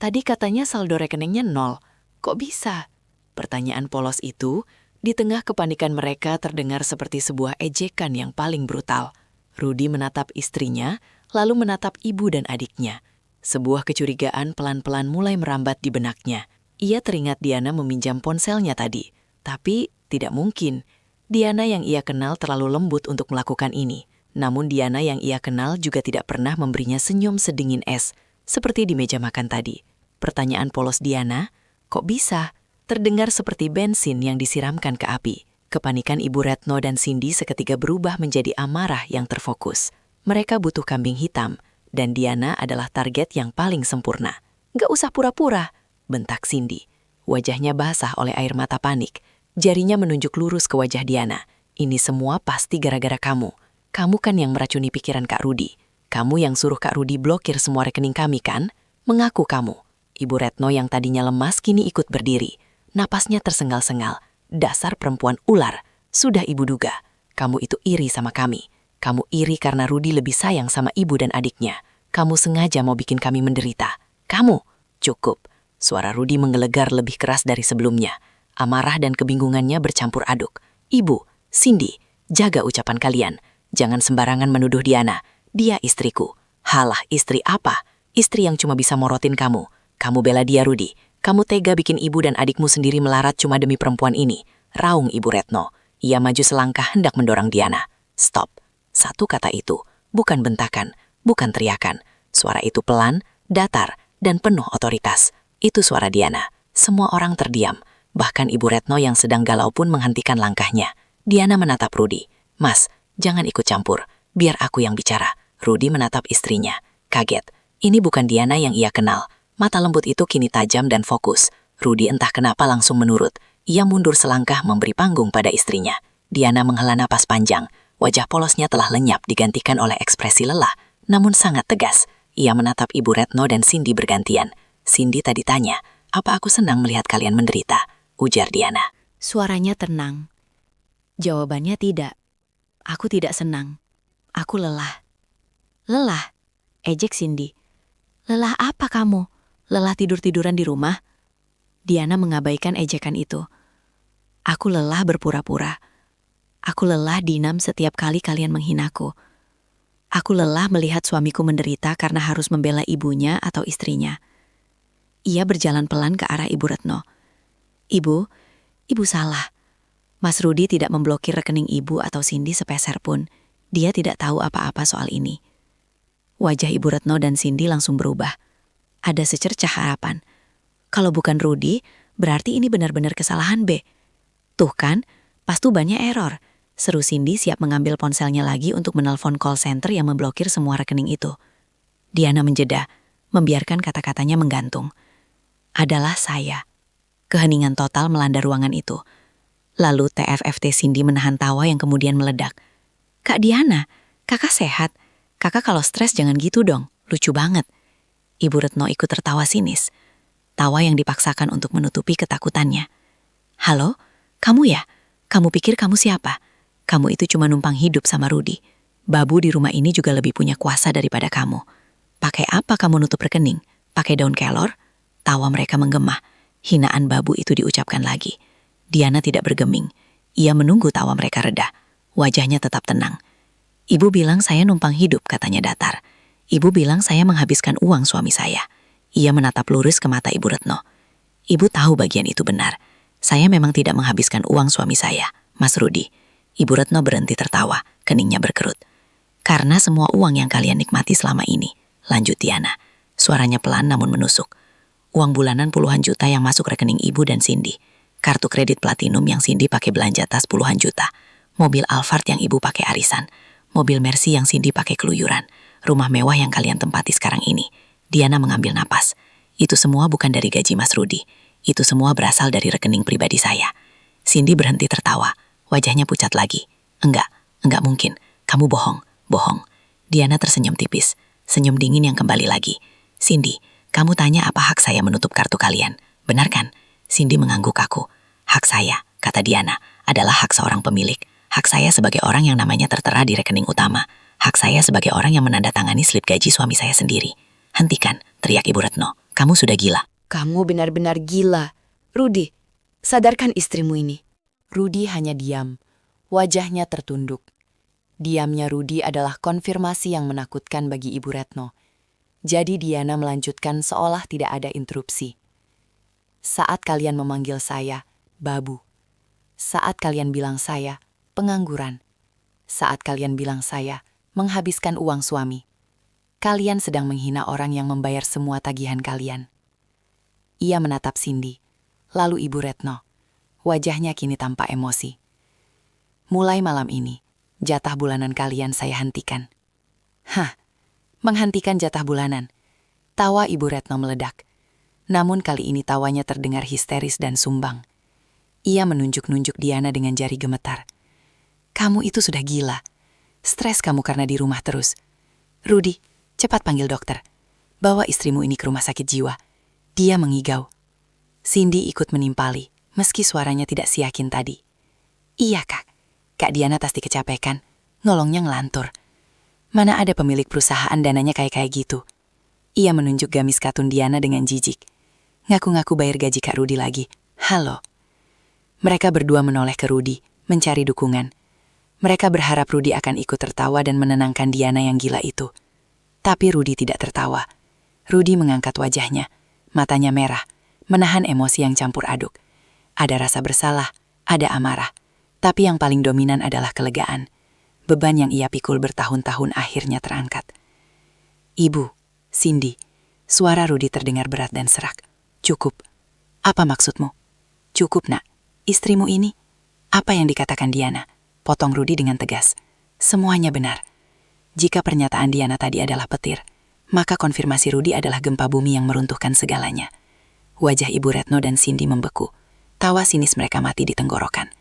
Tadi katanya saldo rekeningnya 0. Kok bisa? Pertanyaan polos itu, di tengah kepanikan mereka terdengar seperti sebuah ejekan yang paling brutal. Rudy menatap istrinya, lalu menatap ibu dan adiknya. Sebuah kecurigaan pelan-pelan mulai merambat di benaknya. Ia teringat Diana meminjam ponselnya tadi. Tapi tidak mungkin. Diana yang ia kenal terlalu lembut untuk melakukan ini. Namun Diana yang ia kenal juga tidak pernah memberinya senyum sedingin es, seperti di meja makan tadi. Pertanyaan polos Diana, kok bisa? Terdengar seperti bensin yang disiramkan ke api. Kepanikan Ibu Retno dan Cindy seketika berubah menjadi amarah yang terfokus. Mereka butuh kambing hitam, dan Diana adalah target yang paling sempurna. Gak usah pura-pura, bentak Cindy. Wajahnya basah oleh air mata panik. Jarinya menunjuk lurus ke wajah Diana. Ini semua pasti gara-gara kamu. Kamu kan yang meracuni pikiran Kak Rudy. Kamu yang suruh Kak Rudy blokir semua rekening kami kan? Mengaku kamu. Ibu Retno yang tadinya lemas kini ikut berdiri. Napasnya tersengal-sengal. Dasar perempuan ular. Sudah ibu duga. Kamu itu iri sama kami. Kamu iri karena Rudy lebih sayang sama ibu dan adiknya. Kamu sengaja mau bikin kami menderita. Kamu. Cukup. Suara Rudy menggelegar lebih keras dari sebelumnya. Amarah dan kebingungannya bercampur aduk. Ibu, Cindy, jaga ucapan kalian. Jangan sembarangan menuduh Diana. Dia istriku. Halah, istri apa? Istri yang cuma bisa morotin kamu. Kamu bela dia, Rudy. Kamu tega bikin ibu dan adikmu sendiri melarat cuma demi perempuan ini. Raung Ibu Retno. Ia maju selangkah hendak mendorong Diana. Stop. Satu kata itu. Bukan bentakan. Bukan teriakan. Suara itu pelan, datar, dan penuh otoritas. Itu suara Diana. Semua orang terdiam. Bahkan Ibu Retno yang sedang galau pun menghentikan langkahnya. Diana menatap Rudy. Mas, jangan ikut campur. Biar aku yang bicara. Rudy menatap istrinya. Kaget. Ini bukan Diana yang ia kenal. Mata lembut itu kini tajam dan fokus. Rudy entah kenapa langsung menurut. Ia mundur selangkah memberi panggung pada istrinya. Diana menghela napas panjang. Wajah polosnya telah lenyap digantikan oleh ekspresi lelah, namun sangat tegas. Ia menatap Ibu Retno dan Cindy bergantian. Cindy tadi tanya, apa aku senang melihat kalian menderita? Ujar Diana. Suaranya tenang. Jawabannya tidak. Aku tidak senang. Aku lelah. Lelah? Ejek Cindy. Lelah apa kamu? Lelah tidur-tiduran di rumah? Diana mengabaikan ejekan itu. Aku lelah berpura-pura. Aku lelah dinam setiap kali kalian menghinaku. Aku lelah melihat suamiku menderita karena harus membela ibunya atau istrinya. Ia berjalan pelan ke arah Ibu Retno. Ibu salah. Mas Rudy tidak memblokir rekening ibu atau Cindy sepeser pun. Dia tidak tahu apa-apa soal ini. Wajah Ibu Retno dan Cindy langsung berubah. Ada secercah harapan. Kalau bukan Rudy, berarti ini benar-benar kesalahan B. Tuh kan, pas tubannya error. Seru Cindy siap mengambil ponselnya lagi untuk menelpon call center yang memblokir semua rekening itu. Diana menjeda, membiarkan kata-katanya menggantung. Adalah saya. Keheningan total melanda ruangan itu. Lalu TFFT Cindy menahan tawa yang kemudian meledak. Kak Diana, kakak sehat? Kakak kalau stres jangan gitu dong, lucu banget. Ibu Retno ikut tertawa sinis. Tawa yang dipaksakan untuk menutupi ketakutannya. Halo, kamu ya? Kamu pikir kamu siapa? Kamu itu cuma numpang hidup sama Rudi. Babu di rumah ini juga lebih punya kuasa daripada kamu. Pakai apa kamu nutup rekening? Pakai daun kelor? Tawa mereka menggema. Hinaan Babu itu diucapkan lagi. Diana tidak bergeming. Ia menunggu tawa mereka reda. Wajahnya tetap tenang. Ibu bilang saya numpang hidup, katanya datar. Ibu bilang saya menghabiskan uang suami saya. Ia menatap lurus ke mata Ibu Retno. Ibu tahu bagian itu benar. Saya memang tidak menghabiskan uang suami saya, Mas Rudi. Ibu Retno berhenti tertawa, keningnya berkerut. Karena semua uang yang kalian nikmati selama ini, lanjut Diana. Suaranya pelan namun menusuk. Uang bulanan puluhan juta yang masuk rekening ibu dan Cindy. Kartu kredit platinum yang Cindy pakai belanja tas puluhan juta. Mobil Alphard yang ibu pakai arisan. Mobil Mercy yang Cindy pakai keluyuran. Rumah mewah yang kalian tempati sekarang ini. Diana mengambil napas. Itu semua bukan dari gaji Mas Rudi. Itu semua berasal dari rekening pribadi saya. Cindy berhenti tertawa. Wajahnya pucat lagi. Enggak mungkin. Kamu bohong. Diana tersenyum tipis. Senyum dingin yang kembali lagi. Cindy, kamu tanya apa hak saya menutup kartu kalian. Benar kan? Cindy mengangguk kaku. Hak saya, kata Diana, adalah hak seorang pemilik. Hak saya sebagai orang yang namanya tertera di rekening utama. Hak saya sebagai orang yang menandatangani slip gaji suami saya sendiri. Hentikan, teriak Ibu Retno. Kamu sudah gila. Kamu benar-benar gila. Rudi, sadarkan istrimu ini. Rudi hanya diam. Wajahnya tertunduk. Diamnya Rudi adalah konfirmasi yang menakutkan bagi Ibu Retno. Jadi Diana melanjutkan seolah tidak ada interupsi. Saat kalian memanggil saya, Babu. Saat kalian bilang saya, pengangguran. Saat kalian bilang saya, menghabiskan uang suami. Kalian sedang menghina orang yang membayar semua tagihan kalian. Ia menatap Cindy, lalu Ibu Retno. Wajahnya kini tampak emosi. Mulai malam ini, jatah bulanan kalian saya hentikan. Hah, menghentikan jatah bulanan. Tawa Ibu Retno meledak. Namun kali ini tawanya terdengar histeris dan sumbang. Ia menunjuk-nunjuk Diana dengan jari gemetar. Kamu itu sudah gila. Stres kamu karena di rumah terus. Rudi, cepat panggil dokter. Bawa istrimu ini ke rumah sakit jiwa. Dia mengigau. Cindy ikut menimpali, meski suaranya tidak seyakin tadi. Iya, Kak. Kak Diana pasti kecapekan, ngolongnya ngelantur. Mana ada pemilik perusahaan dananya kayak gitu. Ia menunjuk gamis katun Diana dengan jijik. Ngaku-ngaku bayar gaji Kak Rudi lagi. Halo. Mereka berdua menoleh ke Rudi, mencari dukungan. Mereka berharap Rudi akan ikut tertawa dan menenangkan Diana yang gila itu. Tapi Rudi tidak tertawa. Rudi mengangkat wajahnya, matanya merah, menahan emosi yang campur aduk. Ada rasa bersalah, ada amarah. Tapi yang paling dominan adalah kelegaan. Beban yang ia pikul bertahun-tahun akhirnya terangkat. Ibu, Cindy, suara Rudi terdengar berat dan serak. Cukup. Apa maksudmu? Cukup, nak. Istrimu ini? Apa yang dikatakan Diana? Potong Rudi dengan tegas. Semuanya benar. Jika pernyataan Diana tadi adalah petir, maka konfirmasi Rudi adalah gempa bumi yang meruntuhkan segalanya. Wajah Ibu Retno dan Cindy membeku. Tawa sinis mereka mati di tenggorokan.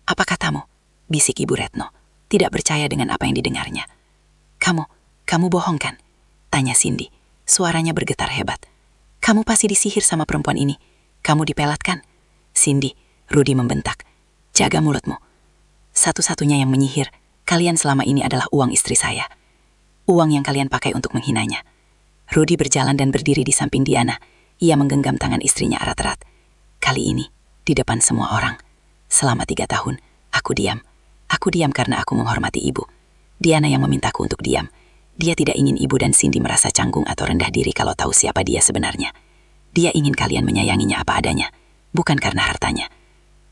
Apa katamu? Bisik Ibu Retno, tidak percaya dengan apa yang didengarnya. Kamu bohong kan? Tanya Cindy, suaranya bergetar hebat. Kamu pasti disihir sama perempuan ini. Kamu dipelat kan? Cindy, Rudi membentak. Jaga mulutmu. Satu-satunya yang menyihir kalian selama ini adalah uang istri saya. Uang yang kalian pakai untuk menghinanya. Rudi berjalan dan berdiri di samping Diana. Ia menggenggam tangan istrinya erat-erat. Kali ini, di depan semua orang. Selama 3 tahun, aku diam. Aku diam karena aku menghormati ibu. Diana yang memintaku untuk diam. Dia tidak ingin ibu dan Cindy merasa canggung atau rendah diri kalau tahu siapa dia sebenarnya. Dia ingin kalian menyayanginya apa adanya, bukan karena hartanya.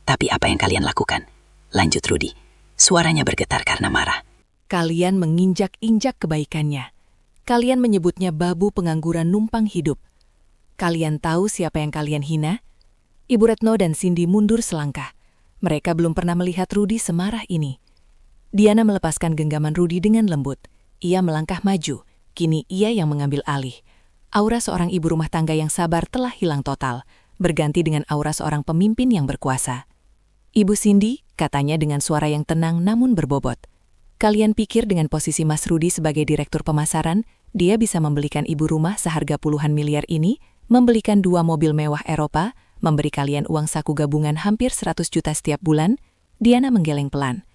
Tapi apa yang kalian lakukan? Lanjut Rudi. Suaranya bergetar karena marah. Kalian menginjak-injak kebaikannya. Kalian menyebutnya babu pengangguran numpang hidup. Kalian tahu siapa yang kalian hina? Ibu Retno dan Cindy mundur selangkah. Mereka belum pernah melihat Rudi semarah ini. Diana melepaskan genggaman Rudi dengan lembut. Ia melangkah maju. Kini ia yang mengambil alih. Aura seorang ibu rumah tangga yang sabar telah hilang total, berganti dengan aura seorang pemimpin yang berkuasa. Ibu Cindy, katanya dengan suara yang tenang namun berbobot. Kalian pikir dengan posisi Mas Rudi sebagai direktur pemasaran, dia bisa membelikan ibu rumah seharga puluhan miliar ini, membelikan 2 mobil mewah Eropa, memberi kalian uang saku gabungan hampir 100 juta setiap bulan? Diana menggeleng pelan.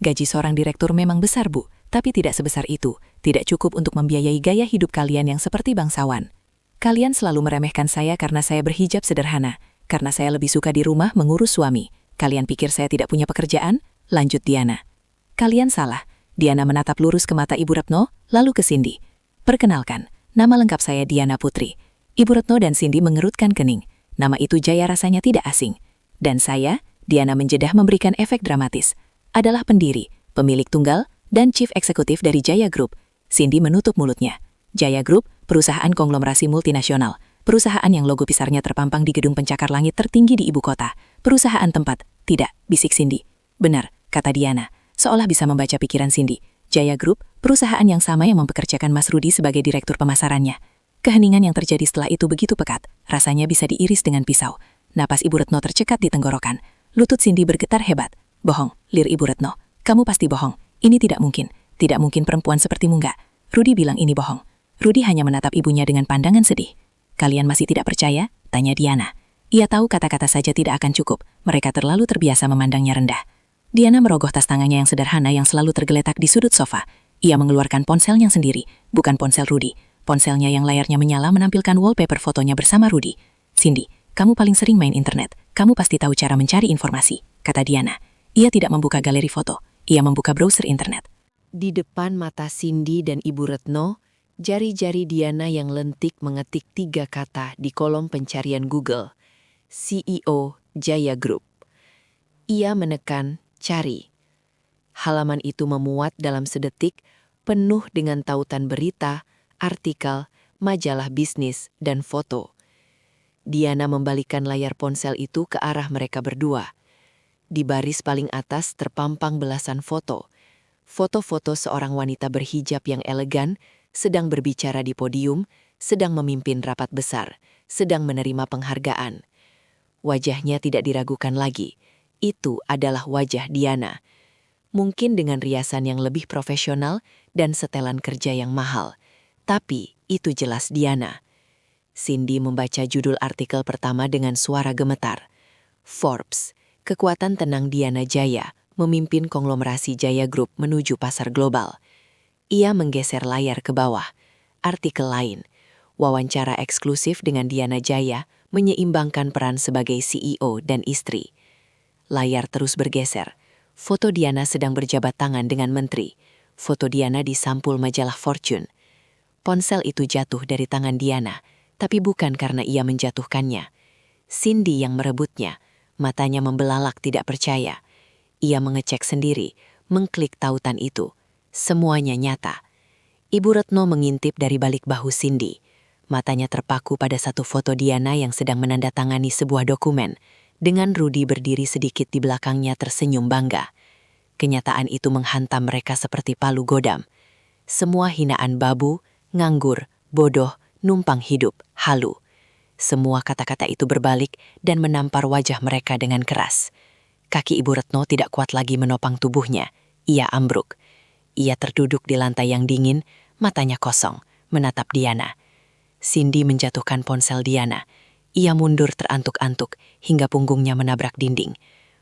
Gaji seorang direktur memang besar, Bu, tapi tidak sebesar itu. Tidak cukup untuk membiayai gaya hidup kalian yang seperti bangsawan. Kalian selalu meremehkan saya karena saya berhijab sederhana, karena saya lebih suka di rumah mengurus suami. Kalian pikir saya tidak punya pekerjaan? Lanjut Diana. Kalian salah. Diana menatap lurus ke mata Ibu Retno, lalu ke Cindy. Perkenalkan, nama lengkap saya Diana Putri. Ibu Retno dan Cindy mengerutkan kening. Nama itu Jaya rasanya tidak asing. Dan saya, Diana menjedah memberikan efek dramatis, adalah pendiri, pemilik tunggal, dan chief eksekutif dari Jaya Group. Cindy menutup mulutnya. Jaya Group, perusahaan konglomerasi multinasional. Perusahaan yang logo besarnya terpampang di gedung pencakar langit tertinggi di ibu kota. Perusahaan tempat. Tidak, bisik Cindy. Benar, kata Diana, seolah bisa membaca pikiran Cindy. Jaya Group, perusahaan yang sama yang mempekerjakan Mas Rudi sebagai direktur pemasarannya. Keheningan yang terjadi setelah itu begitu pekat, rasanya bisa diiris dengan pisau. Napas Ibu Retno tercekat di tenggorokan. Lutut Cindy bergetar hebat. Bohong, lir Ibu Retno. Kamu pasti bohong. Ini tidak mungkin. Tidak mungkin perempuan sepertimu enggak. Rudi bilang ini bohong. Rudi hanya menatap ibunya dengan pandangan sedih. Kalian masih tidak percaya? Tanya Diana. Ia tahu kata-kata saja tidak akan cukup. Mereka terlalu terbiasa memandangnya rendah. Diana merogoh tas tangannya yang sederhana yang selalu tergeletak di sudut sofa. Ia mengeluarkan ponselnya sendiri, bukan ponsel Rudi. Ponselnya yang layarnya menyala menampilkan wallpaper fotonya bersama Rudi. Cindy, kamu paling sering main internet. Kamu pasti tahu cara mencari informasi, kata Diana. Ia tidak membuka galeri foto. Ia membuka browser internet. Di depan mata Cindy dan Ibu Retno, jari-jari Diana yang lentik mengetik 3 kata di kolom pencarian Google. CEO Jaya Group. Ia menekan cari. Halaman itu memuat dalam sedetik, penuh dengan tautan berita, artikel, majalah bisnis, dan foto. Diana membalikkan layar ponsel itu ke arah mereka berdua. Di baris paling atas terpampang belasan foto. Foto-foto seorang wanita berhijab yang elegan, sedang berbicara di podium, sedang memimpin rapat besar, sedang menerima penghargaan. Wajahnya tidak diragukan lagi. Itu adalah wajah Diana. Mungkin dengan riasan yang lebih profesional dan setelan kerja yang mahal. Tapi itu jelas Diana. Cindy membaca judul artikel pertama dengan suara gemetar. Forbes, kekuatan tenang Diana Jaya, memimpin konglomerasi Jaya Group menuju pasar global. Ia menggeser layar ke bawah. Artikel lain, wawancara eksklusif dengan Diana Jaya menyeimbangkan peran sebagai CEO dan istri. Layar terus bergeser. Foto Diana sedang berjabat tangan dengan menteri. Foto Diana di sampul majalah Fortune. Ponsel itu jatuh dari tangan Diana, tapi bukan karena ia menjatuhkannya. Cindy yang merebutnya, matanya membelalak tidak percaya. Ia mengecek sendiri, mengklik tautan itu. Semuanya nyata. Ibu Retno mengintip dari balik bahu Cindy. Matanya terpaku pada satu foto Diana yang sedang menandatangani sebuah dokumen, dengan Rudi berdiri sedikit di belakangnya tersenyum bangga. Kenyataan itu menghantam mereka seperti palu godam. Semua hinaan babu, nganggur, bodoh, numpang hidup, halu. Semua kata-kata itu berbalik dan menampar wajah mereka dengan keras. Kaki Ibu Retno tidak kuat lagi menopang tubuhnya. Ia ambruk. Ia terduduk di lantai yang dingin, matanya kosong, menatap Diana. Cindy menjatuhkan ponsel Diana. Ia mundur terantuk-antuk hingga punggungnya menabrak dinding.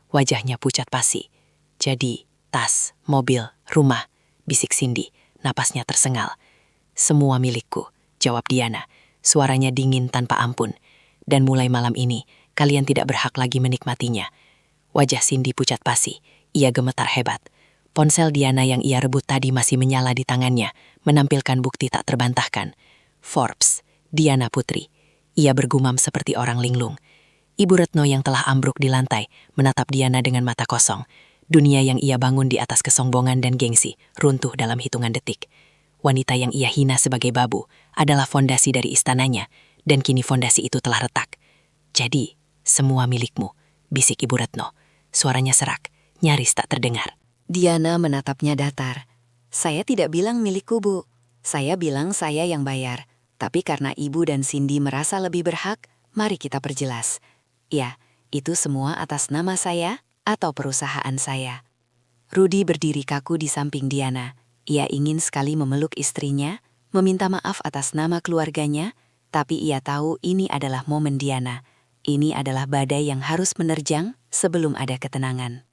Wajahnya pucat pasi. Jadi, tas, mobil, rumah, bisik Cindy, napasnya tersengal. Semua milikku, jawab Diana. Suaranya dingin tanpa ampun. Dan mulai malam ini, kalian tidak berhak lagi menikmatinya. Wajah Cindy pucat pasi. Ia gemetar hebat. Ponsel Diana yang ia rebut tadi masih menyala di tangannya, menampilkan bukti tak terbantahkan. Forbes, Diana Putri. Ia bergumam seperti orang linglung. Ibu Retno yang telah ambruk di lantai, menatap Diana dengan mata kosong. Dunia yang ia bangun di atas kesombongan dan gengsi, runtuh dalam hitungan detik. Wanita yang ia hina sebagai babu adalah fondasi dari istananya, dan kini fondasi itu telah retak. Jadi, semua milikmu, bisik Ibu Retno. Suaranya serak, nyaris tak terdengar. Diana menatapnya datar. Saya tidak bilang milikku, Bu. Saya bilang saya yang bayar. Tapi karena Ibu dan Cindy merasa lebih berhak, mari kita perjelas. Ya, itu semua atas nama saya atau perusahaan saya. Rudy berdiri kaku di samping Diana. Ia ingin sekali memeluk istrinya, meminta maaf atas nama keluarganya, tapi ia tahu ini adalah momen Diana. Ini adalah badai yang harus menerjang sebelum ada ketenangan.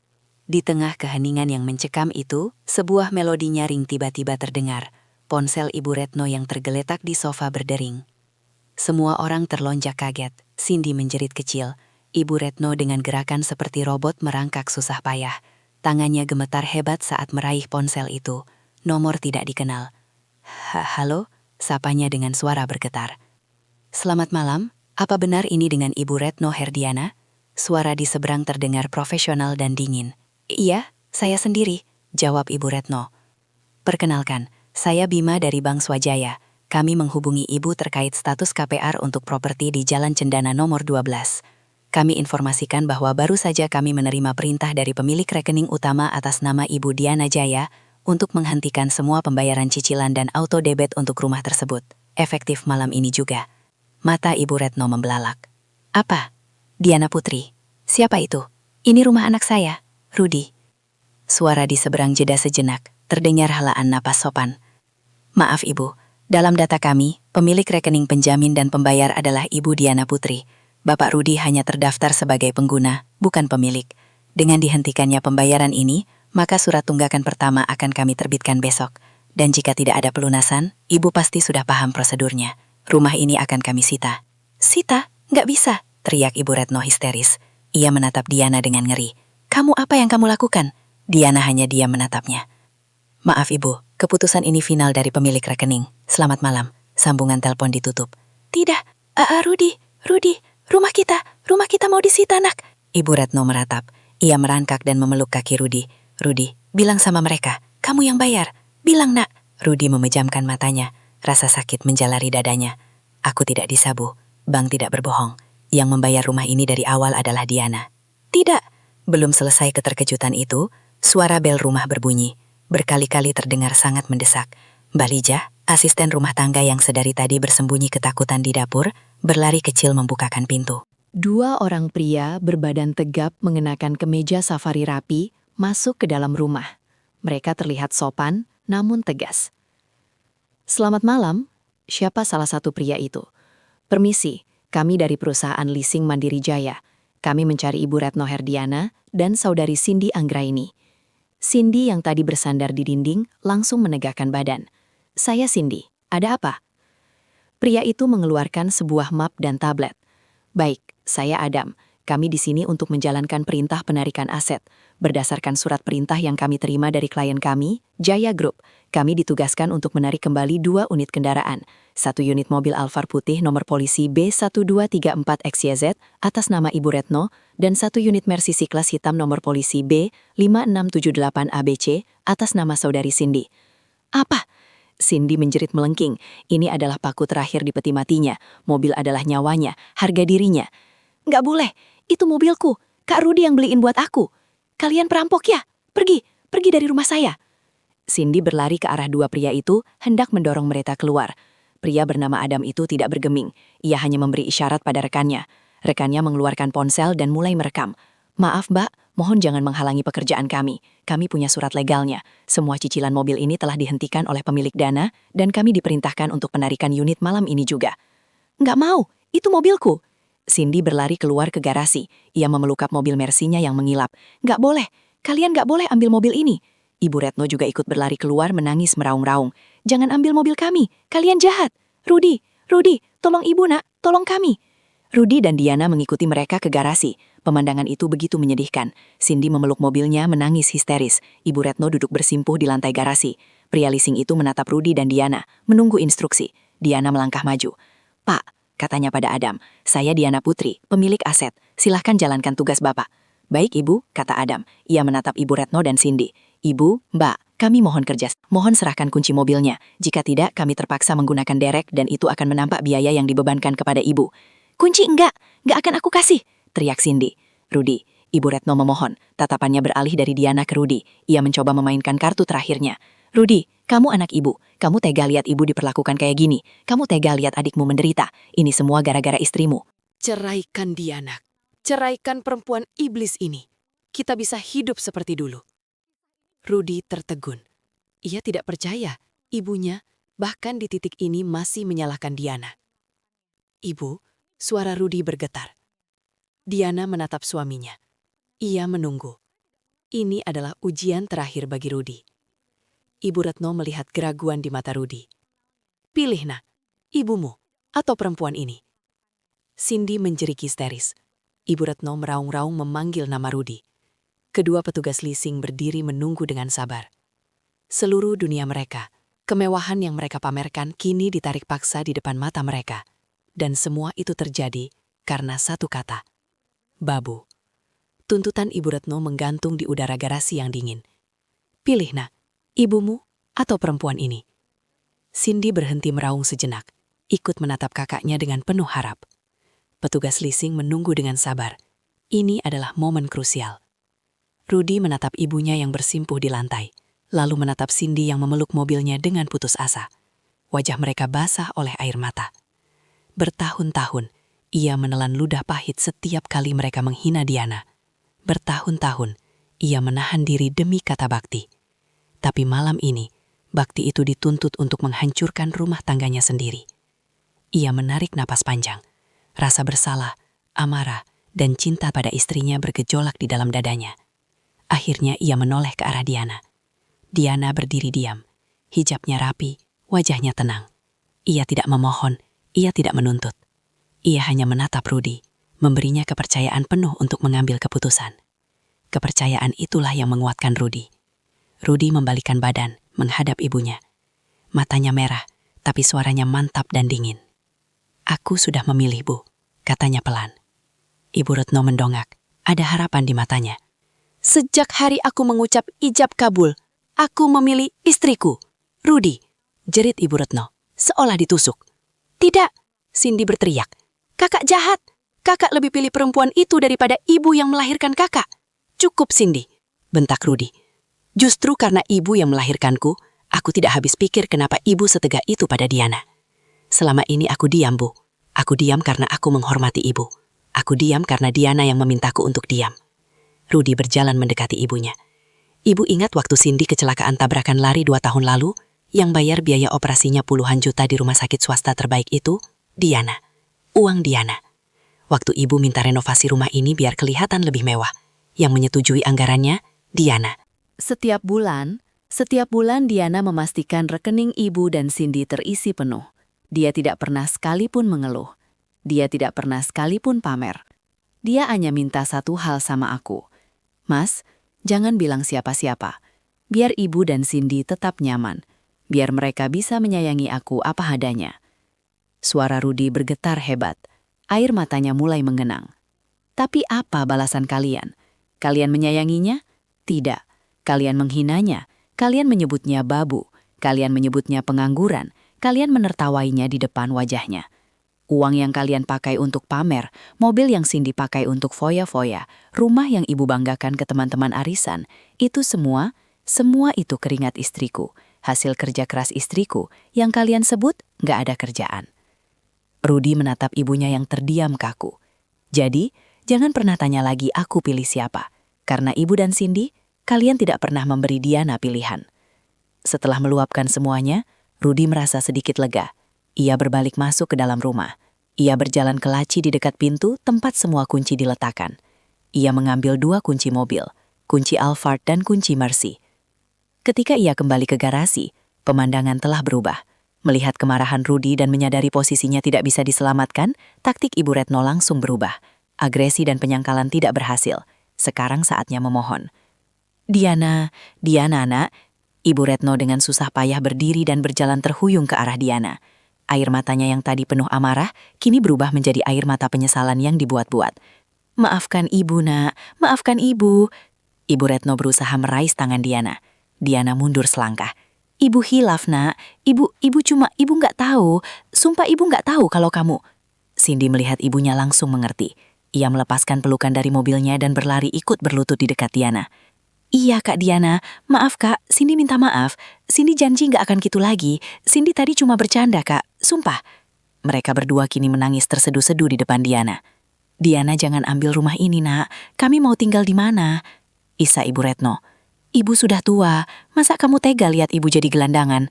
Di tengah keheningan yang mencekam itu, sebuah melodi nyaring tiba-tiba terdengar. Ponsel Ibu Retno yang tergeletak di sofa berdering. Semua orang terlonjak kaget. Cindy menjerit kecil. Ibu Retno dengan gerakan seperti robot merangkak susah payah. Tangannya gemetar hebat saat meraih ponsel itu. Nomor tidak dikenal. Halo? Sapanya dengan suara bergetar. Selamat malam, apa benar ini dengan Ibu Retno Herdiana? Suara di seberang terdengar profesional dan dingin. Iya, saya sendiri, jawab Ibu Retno. Perkenalkan, saya Bima dari Bank Swajaya. Kami menghubungi Ibu terkait status KPR untuk properti di Jalan Cendana nomor 12. Kami informasikan bahwa baru saja kami menerima perintah dari pemilik rekening utama atas nama Ibu Diana Jaya untuk menghentikan semua pembayaran cicilan dan auto debit untuk rumah tersebut. Efektif malam ini juga. Mata Ibu Retno membelalak. Apa? Diana Putri. Siapa itu? Ini rumah anak saya, Rudy. Suara di seberang jeda sejenak, terdengar helaan napas sopan. Maaf Ibu, dalam data kami, pemilik rekening penjamin dan pembayar adalah Ibu Diana Putri. Bapak Rudy hanya terdaftar sebagai pengguna, bukan pemilik. Dengan dihentikannya pembayaran ini, maka surat tunggakan pertama akan kami terbitkan besok. Dan jika tidak ada pelunasan, Ibu pasti sudah paham prosedurnya. Rumah ini akan kami sita. Sita? Nggak bisa, teriak Ibu Retno histeris. Ia menatap Diana dengan ngeri. Kamu apa yang kamu lakukan? Diana hanya diam menatapnya. Maaf Ibu, keputusan ini final dari pemilik rekening. Selamat malam. Sambungan telepon ditutup. Tidak, Rudy, rumah kita mau disita nak. Ibu Retno meratap. Ia merangkak dan memeluk kaki Rudy. Rudy, bilang sama mereka, kamu yang bayar. Bilang nak. Rudy memejamkan matanya. Rasa sakit menjalari dadanya. Aku tidak disabu. Bank tidak berbohong. Yang membayar rumah ini dari awal adalah Diana. Tidak. Belum selesai keterkejutan itu, suara bel rumah berbunyi. Berkali-kali terdengar sangat mendesak. Mbak Lijah, asisten rumah tangga yang sedari tadi bersembunyi ketakutan di dapur, berlari kecil membukakan pintu. Dua orang pria berbadan tegap mengenakan kemeja safari rapi masuk ke dalam rumah. Mereka terlihat sopan, namun tegas. Selamat malam, siapa salah satu pria itu? Permisi, kami dari perusahaan leasing Mandiri Jaya. Kami mencari Ibu Retno Herdiana dan saudari Cindy Anggraini. Cindy yang tadi bersandar di dinding langsung menegakkan badan. Saya Cindy, ada apa? Pria itu mengeluarkan sebuah map dan tablet. Baik, saya Adam. Kami di sini untuk menjalankan perintah penarikan aset. Berdasarkan surat perintah yang kami terima dari klien kami, Jaya Group, kami ditugaskan untuk menarik kembali 2 unit kendaraan. 1 unit mobil Alphard putih nomor polisi B1234XYZ atas nama Ibu Retno, dan 1 unit Mercy C-Class hitam nomor polisi B5678ABC atas nama saudari Cindy. Apa? Cindy menjerit melengking. Ini adalah paku terakhir di peti matinya. Mobil adalah nyawanya, harga dirinya. Nggak boleh, itu mobilku. Kak Rudy yang beliin buat aku. Kalian perampok ya? Pergi dari rumah saya. Cindy berlari ke arah 2 pria itu, hendak mendorong mereka keluar. Pria bernama Adam itu tidak bergeming. Ia hanya memberi isyarat pada rekannya. Rekannya mengeluarkan ponsel dan mulai merekam. Maaf Mbak, mohon jangan menghalangi pekerjaan kami. Kami punya surat legalnya. Semua cicilan mobil ini telah dihentikan oleh pemilik dana, dan kami diperintahkan untuk penarikan unit malam ini juga. Nggak mau, itu mobilku. Cindy berlari keluar ke garasi. Ia memelukap mobil Mercy-nya yang mengilap. Nggak boleh, kalian nggak boleh ambil mobil ini. Ibu Retno juga ikut berlari keluar menangis meraung-raung. Jangan ambil mobil kami, kalian jahat. Rudy, tolong ibu nak, tolong kami. Rudy dan Diana mengikuti mereka ke garasi. Pemandangan itu begitu menyedihkan. Cindy memeluk mobilnya menangis histeris. Ibu Retno duduk bersimpuh di lantai garasi. Pria leasing itu menatap Rudy dan Diana, menunggu instruksi. Diana melangkah maju. Pak, katanya pada Adam, saya Diana Putri, pemilik aset. Silahkan jalankan tugas Bapak. Baik Ibu, kata Adam. Ia menatap Ibu Retno dan Cindy. Ibu, Mbak, kami mohon kerja. Mohon serahkan kunci mobilnya. Jika tidak, kami terpaksa menggunakan derek dan itu akan menampak biaya yang dibebankan kepada Ibu. Kunci nggak akan aku kasih, teriak Cindy. Rudy, Ibu Retno memohon. Tatapannya beralih dari Diana ke Rudy. Ia mencoba memainkan kartu terakhirnya. Rudy, kamu anak Ibu. Kamu tega lihat Ibu diperlakukan kayak gini. Kamu tega lihat adikmu menderita. Ini semua gara-gara istrimu. Ceraikan dia, nak. Ceraikan perempuan iblis ini. Kita bisa hidup seperti dulu. Rudi tertegun. Ia tidak percaya ibunya bahkan di titik ini masih menyalahkan Diana. Ibu, suara Rudi bergetar. Diana menatap suaminya. Ia menunggu. Ini adalah ujian terakhir bagi Rudi. Ibu Retno melihat keraguan di mata Rudi. Pilih nak, ibumu atau perempuan ini. Cindy menjerit histeris. Ibu Retno meraung-raung memanggil nama Rudi. Kedua petugas leasing berdiri menunggu dengan sabar. Seluruh dunia mereka, kemewahan yang mereka pamerkan kini ditarik paksa di depan mata mereka. Dan semua itu terjadi karena satu kata. Babu. Tuntutan Ibu Retno menggantung di udara garasi yang dingin. Pilih nak, ibumu atau perempuan ini. Cindy berhenti meraung sejenak, ikut menatap kakaknya dengan penuh harap. Petugas leasing menunggu dengan sabar. Ini adalah momen krusial. Rudi menatap ibunya yang bersimpuh di lantai, lalu menatap Cindy yang memeluk mobilnya dengan putus asa. Wajah mereka basah oleh air mata. Bertahun-tahun, ia menelan ludah pahit setiap kali mereka menghina Diana. Bertahun-tahun, ia menahan diri demi kata bakti. Tapi malam ini, bakti itu dituntut untuk menghancurkan rumah tangganya sendiri. Ia menarik napas panjang. Rasa bersalah, amarah, dan cinta pada istrinya bergejolak di dalam dadanya. Akhirnya ia menoleh ke arah Diana. Diana berdiri diam, hijabnya rapi, wajahnya tenang. Ia tidak memohon, ia tidak menuntut. Ia hanya menatap Rudi, memberinya kepercayaan penuh untuk mengambil keputusan. Kepercayaan itulah yang menguatkan Rudi. Rudi membalikkan badan, menghadap ibunya. Matanya merah, tapi suaranya mantap dan dingin. Aku sudah memilih, Bu, katanya pelan. Ibu Retno mendongak, ada harapan di matanya. Sejak hari aku mengucap ijab kabul, aku memilih istriku, Rudi, jerit Ibu Retno, seolah ditusuk. Tidak, Cindy berteriak. Kakak jahat, kakak lebih pilih perempuan itu daripada ibu yang melahirkan kakak. Cukup, Cindy, bentak Rudi. Justru karena ibu yang melahirkanku, aku tidak habis pikir kenapa ibu setegak itu pada Diana. Selama ini aku diam, Bu. Aku diam karena aku menghormati ibu. Aku diam karena Diana yang memintaku untuk diam. Rudi berjalan mendekati ibunya. Ibu ingat waktu Cindy kecelakaan tabrakan lari 2 tahun lalu, yang bayar biaya operasinya puluhan juta di rumah sakit swasta terbaik itu? Diana. Uang Diana. Waktu ibu minta renovasi rumah ini biar kelihatan lebih mewah. Yang menyetujui anggarannya, Diana. Setiap bulan Diana memastikan rekening ibu dan Cindy terisi penuh. Dia tidak pernah sekalipun mengeluh. Dia tidak pernah sekalipun pamer. Dia hanya minta satu hal sama aku. Mas, jangan bilang siapa-siapa. Biar ibu dan Cindy tetap nyaman. Biar mereka bisa menyayangi aku apa adanya. Suara Rudi bergetar hebat. Air matanya mulai menggenang. Tapi apa balasan kalian? Kalian menyayanginya? Tidak. Kalian menghinanya. Kalian menyebutnya babu. Kalian menyebutnya pengangguran. Kalian menertawainya di depan wajahnya. Uang yang kalian pakai untuk pamer, mobil yang Cindy pakai untuk foya-foya, rumah yang ibu banggakan ke teman-teman arisan, itu semua itu keringat istriku, hasil kerja keras istriku, yang kalian sebut nggak ada kerjaan. Rudi menatap ibunya yang terdiam kaku. Jadi, jangan pernah tanya lagi aku pilih siapa. Karena ibu dan Cindy, kalian tidak pernah memberi Diana pilihan. Setelah meluapkan semuanya, Rudi merasa sedikit lega. Ia berbalik masuk ke dalam rumah. Ia berjalan ke laci di dekat pintu tempat semua kunci diletakkan. Ia mengambil 2 kunci mobil, kunci Alphard dan kunci Mercy. Ketika ia kembali ke garasi, pemandangan telah berubah. Melihat kemarahan Rudi dan menyadari posisinya tidak bisa diselamatkan, taktik Ibu Retno langsung berubah. Agresi dan penyangkalan tidak berhasil. Sekarang saatnya memohon. Diana, nak. Ibu Retno dengan susah payah berdiri dan berjalan terhuyung ke arah Diana. Air matanya yang tadi penuh amarah, kini berubah menjadi air mata penyesalan yang dibuat-buat. Maafkan ibu, nak. Maafkan ibu. Ibu Retno berusaha meraih tangan Diana. Diana mundur selangkah. Ibu hilaf, nak. Ibu nggak tahu. Sumpah ibu nggak tahu kalau kamu. Cindy melihat ibunya langsung mengerti. Ia melepaskan pelukan dari mobilnya dan berlari ikut berlutut di dekat Diana. Iya, Kak Diana. Maaf, Kak. Cindy minta maaf. Cindy janji nggak akan gitu lagi. Cindy tadi cuma bercanda, Kak. Sumpah. Mereka berdua kini menangis terseduh-seduh di depan Diana. Diana, jangan ambil rumah ini, nak. Kami mau tinggal di mana? Isa Ibu Retno. Ibu sudah tua, masa kamu tega lihat ibu jadi gelandangan?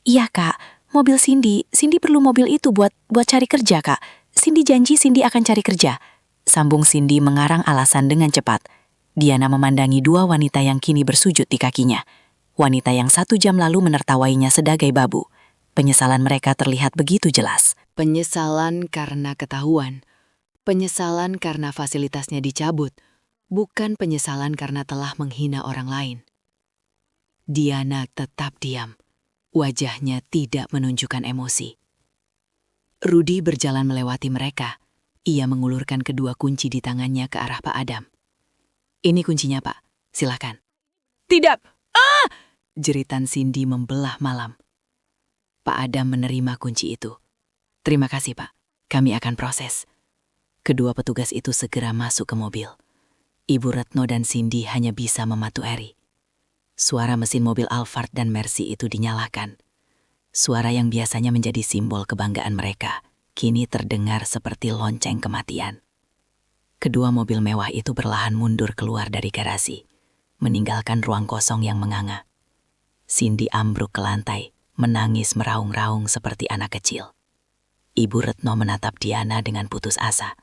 Iya kak, mobil Cindy. Cindy perlu mobil itu buat cari kerja kak. Cindy janji Cindy akan cari kerja. Sambung Cindy mengarang alasan dengan cepat. Diana memandangi dua wanita yang kini bersujud di kakinya. Wanita yang 1 jam lalu menertawainya sebagai babu. Penyesalan mereka terlihat begitu jelas. Penyesalan karena ketahuan. Penyesalan karena fasilitasnya dicabut. Bukan penyesalan karena telah menghina orang lain. Diana tetap diam. Wajahnya tidak menunjukkan emosi. Rudy berjalan melewati mereka. Ia mengulurkan kedua kunci di tangannya ke arah Pak Adam. Ini kuncinya, Pak. Silakan. Tidak! Ah! Jeritan Cindy membelah malam. Pak Adam menerima kunci itu. Terima kasih, Pak. Kami akan proses. Kedua petugas itu segera masuk ke mobil. Ibu Retno dan Cindy hanya bisa mematuhi. Suara mesin mobil Alphard dan Mercy itu dinyalakan. Suara yang biasanya menjadi simbol kebanggaan mereka, kini terdengar seperti lonceng kematian. Kedua mobil mewah itu perlahan mundur keluar dari garasi, meninggalkan ruang kosong yang menganga. Cindy ambruk ke lantai, menangis meraung-raung seperti anak kecil. Ibu Retno menatap Diana dengan putus asa.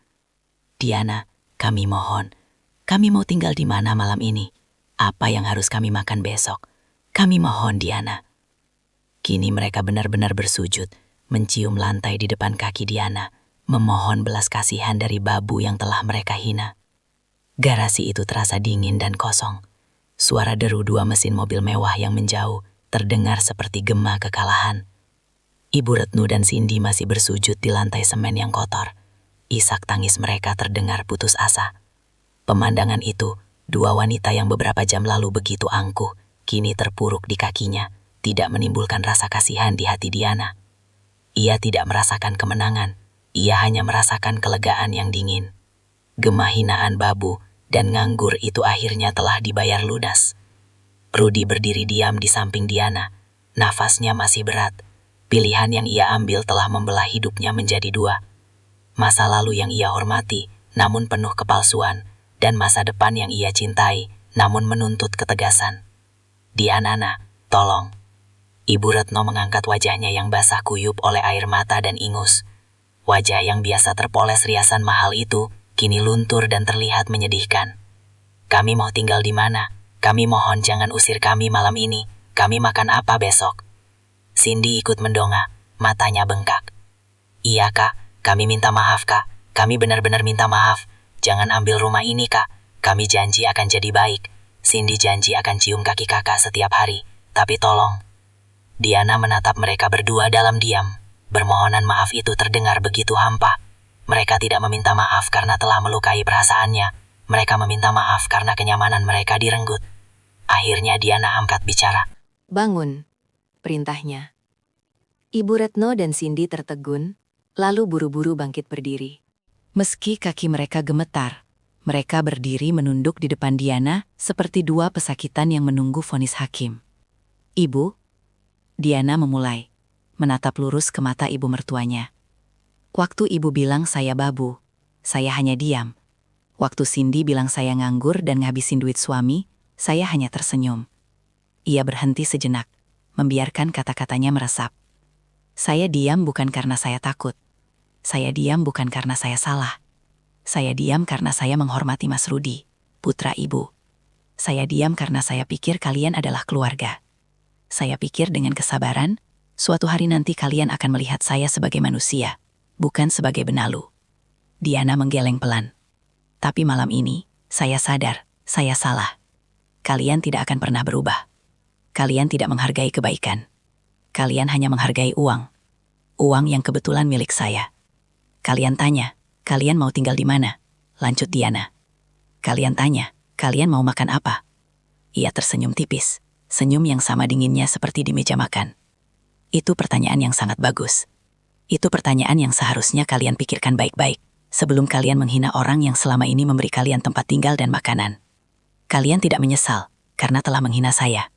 Diana, kami mohon. Kami mau tinggal di mana malam ini? Apa yang harus kami makan besok? Kami mohon, Diana. Kini mereka benar-benar bersujud, mencium lantai di depan kaki Diana, memohon belas kasihan dari babu yang telah mereka hina. Garasi itu terasa dingin dan kosong. Suara deru dua mesin mobil mewah yang menjauh terdengar seperti gema kekalahan. Ibu Retno dan Cindy masih bersujud di lantai semen yang kotor. Isak tangis mereka terdengar putus asa. Pemandangan itu, dua wanita yang beberapa jam lalu begitu angkuh, kini terpuruk di kakinya, tidak menimbulkan rasa kasihan di hati Diana. Ia tidak merasakan kemenangan, ia hanya merasakan kelegaan yang dingin. Gema hinaan babu dan nganggur itu akhirnya telah dibayar lunas. Rudy berdiri diam di samping Diana, nafasnya masih berat. Pilihan yang ia ambil telah membelah hidupnya menjadi dua. Masa lalu yang ia hormati, namun penuh kepalsuan, dan masa depan yang ia cintai, namun menuntut ketegasan. Diana, tolong. Ibu Retno mengangkat wajahnya yang basah kuyup oleh air mata dan ingus. Wajah yang biasa terpoles riasan mahal itu, kini luntur dan terlihat menyedihkan. Kami mau tinggal di mana? Kami mohon jangan usir kami malam ini. Kami makan apa besok? Cindy ikut mendongak, matanya bengkak. Iya kak, kami minta maaf kak. Kami benar-benar minta maaf. Jangan ambil rumah ini kak. Kami janji akan jadi baik. Cindy janji akan cium kaki kakak setiap hari. Tapi tolong. Diana menatap mereka berdua dalam diam. Permohonan maaf itu terdengar begitu hampa. Mereka tidak meminta maaf karena telah melukai perasaannya. Mereka meminta maaf karena kenyamanan mereka direnggut. Akhirnya Diana angkat bicara. Bangun, perintahnya. Ibu Retno dan Cindy tertegun, lalu buru-buru bangkit berdiri. Meski kaki mereka gemetar, mereka berdiri menunduk di depan Diana seperti dua pesakitan yang menunggu vonis hakim. Ibu, Diana memulai, menatap lurus ke mata ibu mertuanya. Waktu ibu bilang saya babu, saya hanya diam. Waktu Cindy bilang saya nganggur dan ngabisin duit suami, saya hanya tersenyum. Ia berhenti sejenak, membiarkan kata-katanya meresap. Saya diam bukan karena saya takut. Saya diam bukan karena saya salah. Saya diam karena saya menghormati Mas Rudy, putra ibu. Saya diam karena saya pikir kalian adalah keluarga. Saya pikir dengan kesabaran, suatu hari nanti kalian akan melihat saya sebagai manusia, bukan sebagai benalu. Diana menggeleng pelan. Tapi malam ini, saya sadar, saya salah. Kalian tidak akan pernah berubah. Kalian tidak menghargai kebaikan. Kalian hanya menghargai uang. Uang yang kebetulan milik saya. Kalian tanya, kalian mau tinggal di mana? Lanjut Diana. Kalian tanya, kalian mau makan apa? Ia tersenyum tipis, senyum yang sama dinginnya seperti di meja makan. Itu pertanyaan yang sangat bagus. Itu pertanyaan yang seharusnya kalian pikirkan baik-baik, sebelum kalian menghina orang yang selama ini memberi kalian tempat tinggal dan makanan. Kalian tidak menyesal, karena telah menghina saya.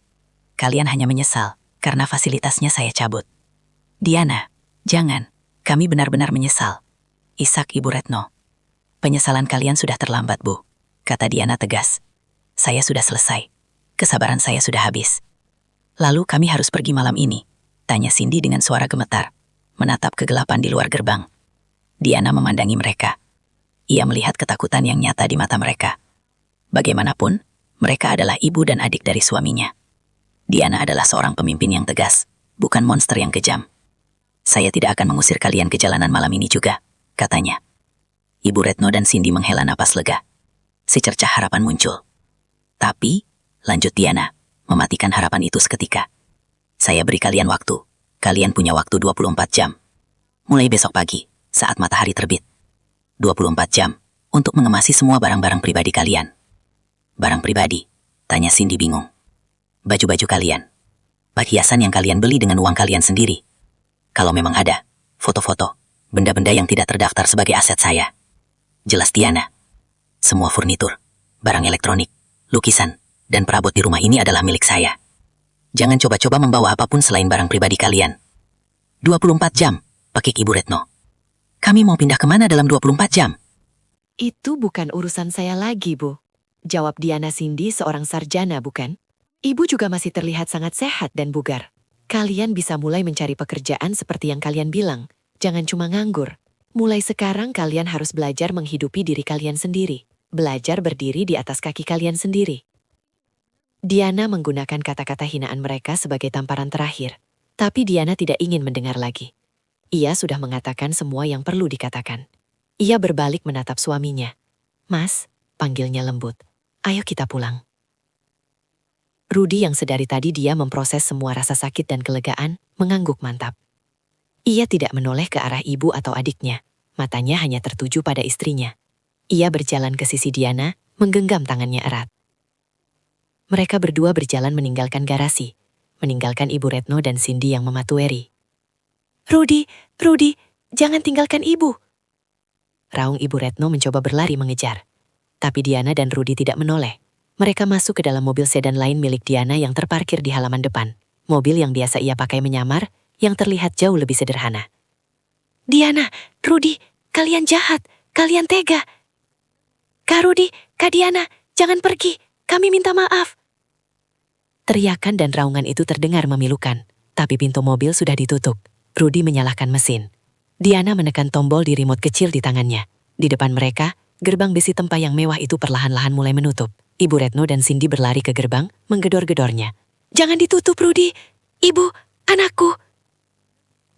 Kalian hanya menyesal, karena fasilitasnya saya cabut. Diana, jangan, kami benar-benar menyesal. Isak Ibu Retno. Penyesalan kalian sudah terlambat, Bu, kata Diana tegas. Saya sudah selesai. Kesabaran saya sudah habis. Lalu kami harus pergi malam ini, tanya Cindy dengan suara gemetar, menatap kegelapan di luar gerbang. Diana memandangi mereka. Ia melihat ketakutan yang nyata di mata mereka. Bagaimanapun, mereka adalah ibu dan adik dari suaminya. Diana adalah seorang pemimpin yang tegas, bukan monster yang kejam. Saya tidak akan mengusir kalian ke jalanan malam ini juga, katanya. Ibu Retno dan Cindy menghela napas lega. Secercah harapan muncul. Tapi, lanjut Diana, mematikan harapan itu seketika. Saya beri kalian waktu. Kalian punya waktu 24 jam. Mulai besok pagi, saat matahari terbit. 24 jam untuk mengemasi semua barang-barang pribadi kalian. Barang pribadi? Tanya Cindy bingung. Baju-baju kalian. Perhiasan yang kalian beli dengan uang kalian sendiri. Kalau memang ada, foto-foto, benda-benda yang tidak terdaftar sebagai aset saya. Jelas Diana. Semua furnitur, barang elektronik, lukisan, dan perabot di rumah ini adalah milik saya. Jangan coba-coba membawa apapun selain barang pribadi kalian. 24 jam, pakik Ibu Retno. Kami mau pindah kemana dalam 24 jam? Itu bukan urusan saya lagi, Bu. Jawab Diana Cindy, seorang sarjana, bukan? Ibu juga masih terlihat sangat sehat dan bugar. Kalian bisa mulai mencari pekerjaan seperti yang kalian bilang. Jangan cuma nganggur. Mulai sekarang kalian harus belajar menghidupi diri kalian sendiri. Belajar berdiri di atas kaki kalian sendiri. Diana menggunakan kata-kata hinaan mereka sebagai tamparan terakhir. Tapi Diana tidak ingin mendengar lagi. Ia sudah mengatakan semua yang perlu dikatakan. Ia berbalik menatap suaminya. Mas, panggilnya lembut. Ayo kita pulang. Rudy yang sedari tadi dia memproses semua rasa sakit dan kelegaan, mengangguk mantap. Ia tidak menoleh ke arah ibu atau adiknya. Matanya hanya tertuju pada istrinya. Ia berjalan ke sisi Diana, menggenggam tangannya erat. Mereka berdua berjalan meninggalkan garasi, meninggalkan Ibu Retno dan Cindy yang mematueri. Rudy, jangan tinggalkan ibu. Raung Ibu Retno mencoba berlari mengejar. Tapi Diana dan Rudy tidak menoleh. Mereka masuk ke dalam mobil sedan lain milik Diana yang terparkir di halaman depan. Mobil yang biasa ia pakai menyamar, yang terlihat jauh lebih sederhana. Diana, Rudy, kalian jahat, kalian tega. Kak Rudy, Kak Diana, jangan pergi. Kami minta maaf. Teriakan dan raungan itu terdengar memilukan, tapi pintu mobil sudah ditutup. Rudy menyalakan mesin. Diana menekan tombol di remote kecil di tangannya. Di depan mereka, gerbang besi tempah yang mewah itu perlahan-lahan mulai menutup. Ibu Retno dan Cindy berlari ke gerbang, menggedor-gedornya. Jangan ditutup, Rudy. Ibu, anakku.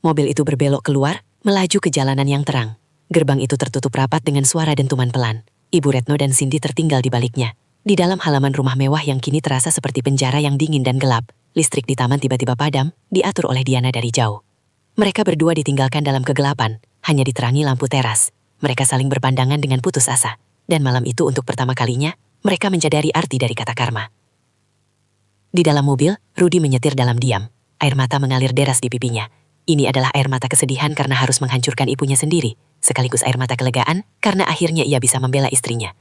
Mobil itu berbelok keluar, melaju ke jalanan yang terang. Gerbang itu tertutup rapat dengan suara dentuman pelan. Ibu Retno dan Cindy tertinggal di baliknya. Di dalam halaman rumah mewah yang kini terasa seperti penjara yang dingin dan gelap, listrik di taman tiba-tiba padam, diatur oleh Diana dari jauh. Mereka berdua ditinggalkan dalam kegelapan, hanya diterangi lampu teras. Mereka saling berpandangan dengan putus asa. Dan malam itu untuk pertama kalinya, mereka menyadari arti dari kata karma. Di dalam mobil, Rudy menyetir dalam diam. Air mata mengalir deras di pipinya. Ini adalah air mata kesedihan karena harus menghancurkan ibunya sendiri, sekaligus air mata kelegaan karena akhirnya ia bisa membela istrinya.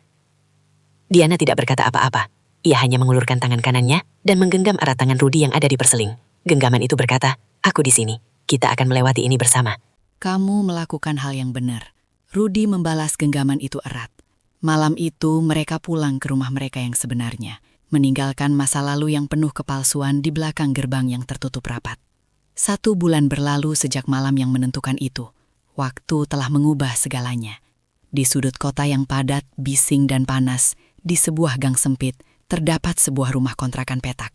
Diana tidak berkata apa-apa. Ia hanya mengulurkan tangan kanannya dan menggenggam erat tangan Rudy yang ada di perseling. Genggaman itu berkata, aku di sini. Kita akan melewati ini bersama. Kamu melakukan hal yang benar. Rudy membalas genggaman itu erat. Malam itu mereka pulang ke rumah mereka yang sebenarnya, meninggalkan masa lalu yang penuh kepalsuan di belakang gerbang yang tertutup rapat. 1 bulan berlalu sejak malam yang menentukan itu. Waktu telah mengubah segalanya. Di sudut kota yang padat, bising dan panas, di sebuah gang sempit, terdapat sebuah rumah kontrakan petak.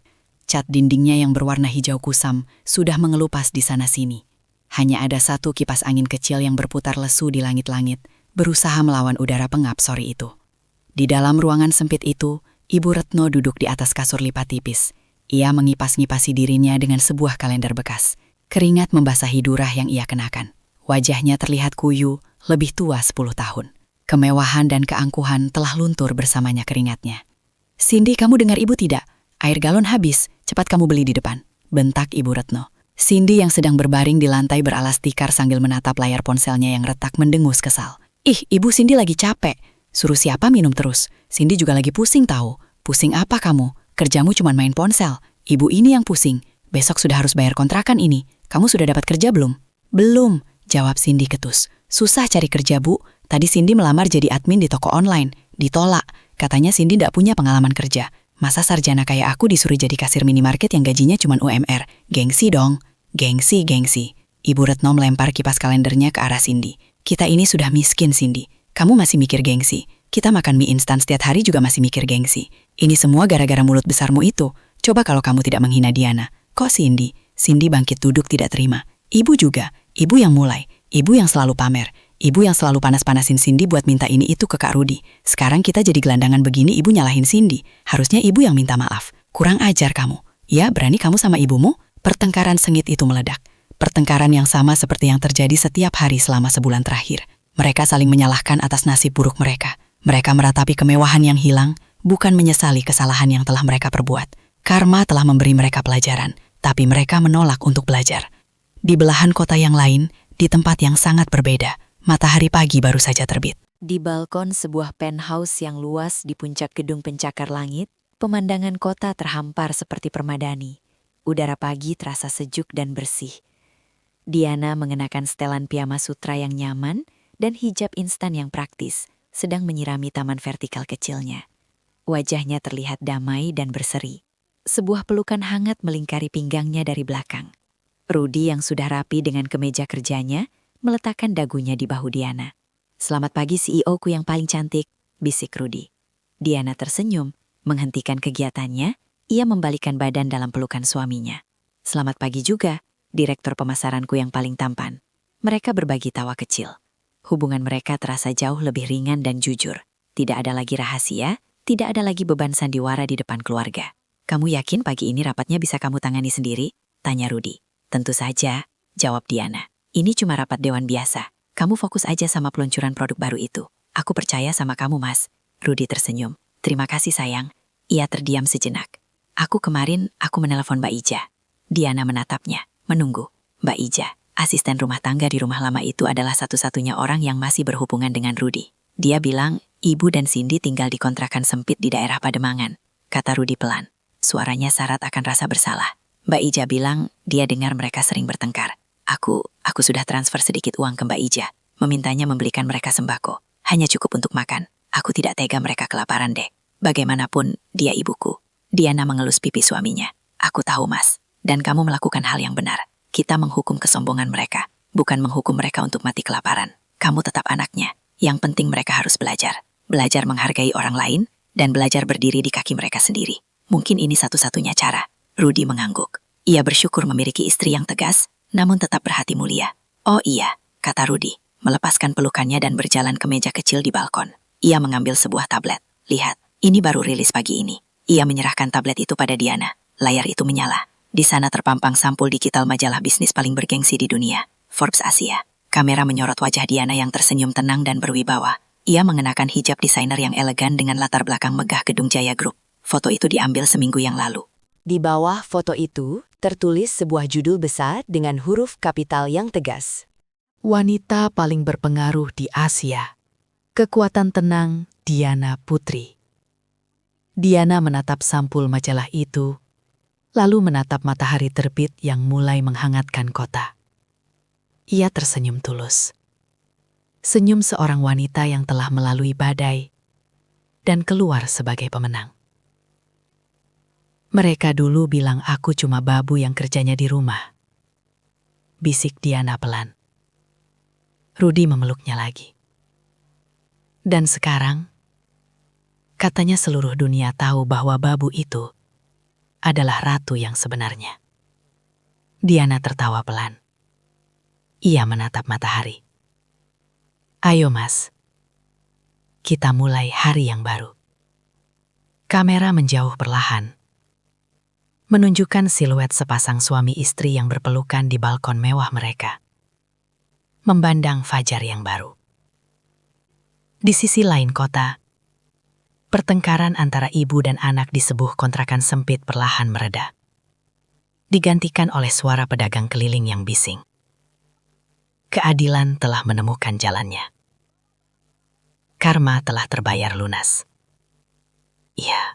Cat dindingnya yang berwarna hijau kusam sudah mengelupas di sana-sini. Hanya ada 1 kipas angin kecil yang berputar lesu di langit-langit, berusaha melawan udara pengap sore itu. Di dalam ruangan sempit itu, Ibu Retno duduk di atas kasur lipat tipis. Ia mengipas-ngipasi dirinya dengan sebuah kalender bekas. Keringat membasahi durah yang ia kenakan. Wajahnya terlihat kuyu, lebih tua 10 tahun. Kemewahan dan keangkuhan telah luntur bersamanya keringatnya. Cindy, kamu dengar ibu tidak? Air galon habis, cepat kamu beli di depan. Bentak Ibu Retno. Cindy yang sedang berbaring di lantai beralas tikar sambil menatap layar ponselnya yang retak mendengus kesal. Ih, ibu Cindy lagi capek. Suruh siapa minum terus? Cindy juga lagi pusing tahu. Pusing apa kamu? Kerjamu cuma main ponsel. Ibu ini yang pusing. Besok sudah harus bayar kontrakan ini. Kamu sudah dapat kerja belum? Belum, jawab Cindy ketus. Susah cari kerja, Bu. Tadi Cindy melamar jadi admin di toko online. Ditolak. Katanya Cindy tidak punya pengalaman kerja. Masa sarjana kayak aku disuruh jadi kasir minimarket yang gajinya cuma UMR? Gengsi dong. Gengsi. Ibu Retno melempar kipas kalendernya ke arah Cindy. Kita ini sudah miskin, Cindy. Kamu masih mikir gengsi. Kita makan mie instan setiap hari juga masih mikir gengsi. Ini semua gara-gara mulut besarmu itu. Coba kalau kamu tidak menghina Diana. Kok Cindy? Cindy bangkit duduk tidak terima. Ibu juga. Ibu yang mulai. Ibu yang selalu pamer. Ibu yang selalu panas-panasin Cindy buat minta ini itu ke Kak Rudy. Sekarang kita jadi gelandangan begini ibu nyalahin Cindy. Harusnya ibu yang minta maaf. Kurang ajar kamu. Ya, berani kamu sama ibumu? Pertengkaran sengit itu meledak. Pertengkaran yang sama seperti yang terjadi setiap hari selama sebulan terakhir. Mereka saling menyalahkan atas nasib buruk mereka. Mereka meratapi kemewahan yang hilang, bukan menyesali kesalahan yang telah mereka perbuat. Karma telah memberi mereka pelajaran, tapi mereka menolak untuk belajar. Di belahan kota yang lain, di tempat yang sangat berbeda, matahari pagi baru saja terbit. Di balkon sebuah penthouse yang luas di puncak gedung pencakar langit, pemandangan kota terhampar seperti permadani. Udara pagi terasa sejuk dan bersih. Diana mengenakan setelan piyama sutra yang nyaman dan hijab instan yang praktis, sedang menyirami taman vertikal kecilnya. Wajahnya terlihat damai dan berseri. Sebuah pelukan hangat melingkari pinggangnya dari belakang. Rudy yang sudah rapi dengan kemeja kerjanya, meletakkan dagunya di bahu Diana. "Selamat pagi CEO-ku yang paling cantik," bisik Rudy. Diana tersenyum, menghentikan kegiatannya, ia membalikkan badan dalam pelukan suaminya. "Selamat pagi juga, direktur pemasaranku yang paling tampan." Mereka berbagi tawa kecil. Hubungan mereka terasa jauh lebih ringan dan jujur. Tidak ada lagi rahasia, tidak ada lagi beban sandiwara di depan keluarga. "Kamu yakin pagi ini rapatnya bisa kamu tangani sendiri?" tanya Rudy. "Tentu saja," jawab Diana. "Ini cuma rapat dewan biasa. Kamu fokus aja sama peluncuran produk baru itu. Aku percaya sama kamu, Mas." Rudy tersenyum. "Terima kasih, sayang." Ia terdiam sejenak. Aku menelepon Mbak Ija." Diana menatapnya, menunggu. Mbak Ija, asisten rumah tangga di rumah lama itu, adalah satu-satunya orang yang masih berhubungan dengan Rudy. Dia bilang, ibu dan Cindy tinggal di kontrakan sempit di daerah Pademangan, kata Rudy pelan. Suaranya syarat akan rasa bersalah. Mbak Ija bilang, dia dengar mereka sering bertengkar. Aku sudah transfer sedikit uang ke Mbak Ija, memintanya membelikan mereka sembako. Hanya cukup untuk makan. Aku tidak tega mereka kelaparan, Dek. Bagaimanapun, dia ibuku. Diana mengelus pipi suaminya. "Aku tahu, Mas. Dan kamu melakukan hal yang benar. Kita menghukum kesombongan mereka, bukan menghukum mereka untuk mati kelaparan. Kamu tetap anaknya. Yang penting mereka harus belajar. Belajar menghargai orang lain, dan belajar berdiri di kaki mereka sendiri. Mungkin ini satu-satunya cara." Rudy mengangguk. Ia bersyukur memiliki istri yang tegas, namun tetap berhati mulia. "Oh iya," kata Rudy, melepaskan pelukannya dan berjalan ke meja kecil di balkon. Ia mengambil sebuah tablet. "Lihat, ini baru rilis pagi ini." Ia menyerahkan tablet itu pada Diana. Layar itu menyala. Di sana terpampang sampul digital majalah bisnis paling bergengsi di dunia, Forbes Asia. Kamera menyorot wajah Diana yang tersenyum tenang dan berwibawa. Ia mengenakan hijab desainer yang elegan dengan latar belakang megah gedung Jaya Group. Foto itu diambil seminggu yang lalu. Di bawah foto itu tertulis sebuah judul besar dengan huruf kapital yang tegas. Wanita paling berpengaruh di Asia. Kekuatan tenang Diana Putri. Diana menatap sampul majalah itu, lalu menatap matahari terbit yang mulai menghangatkan kota. Ia tersenyum tulus. Senyum seorang wanita yang telah melalui badai dan keluar sebagai pemenang. "Mereka dulu bilang aku cuma babu yang kerjanya di rumah," bisik Diana pelan. Rudy memeluknya lagi. "Dan sekarang, katanya seluruh dunia tahu bahwa babu itu adalah ratu yang sebenarnya." Diana tertawa pelan. Ia menatap matahari. "Ayo Mas, kita mulai hari yang baru." Kamera menjauh perlahan, menunjukkan siluet sepasang suami istri yang berpelukan di balkon mewah mereka, memandang fajar yang baru. Di sisi lain kota, pertengkaran antara ibu dan anak di sebuah kontrakan sempit perlahan mereda, digantikan oleh suara pedagang keliling yang bising. Keadilan telah menemukan jalannya. Karma telah terbayar lunas. Iya,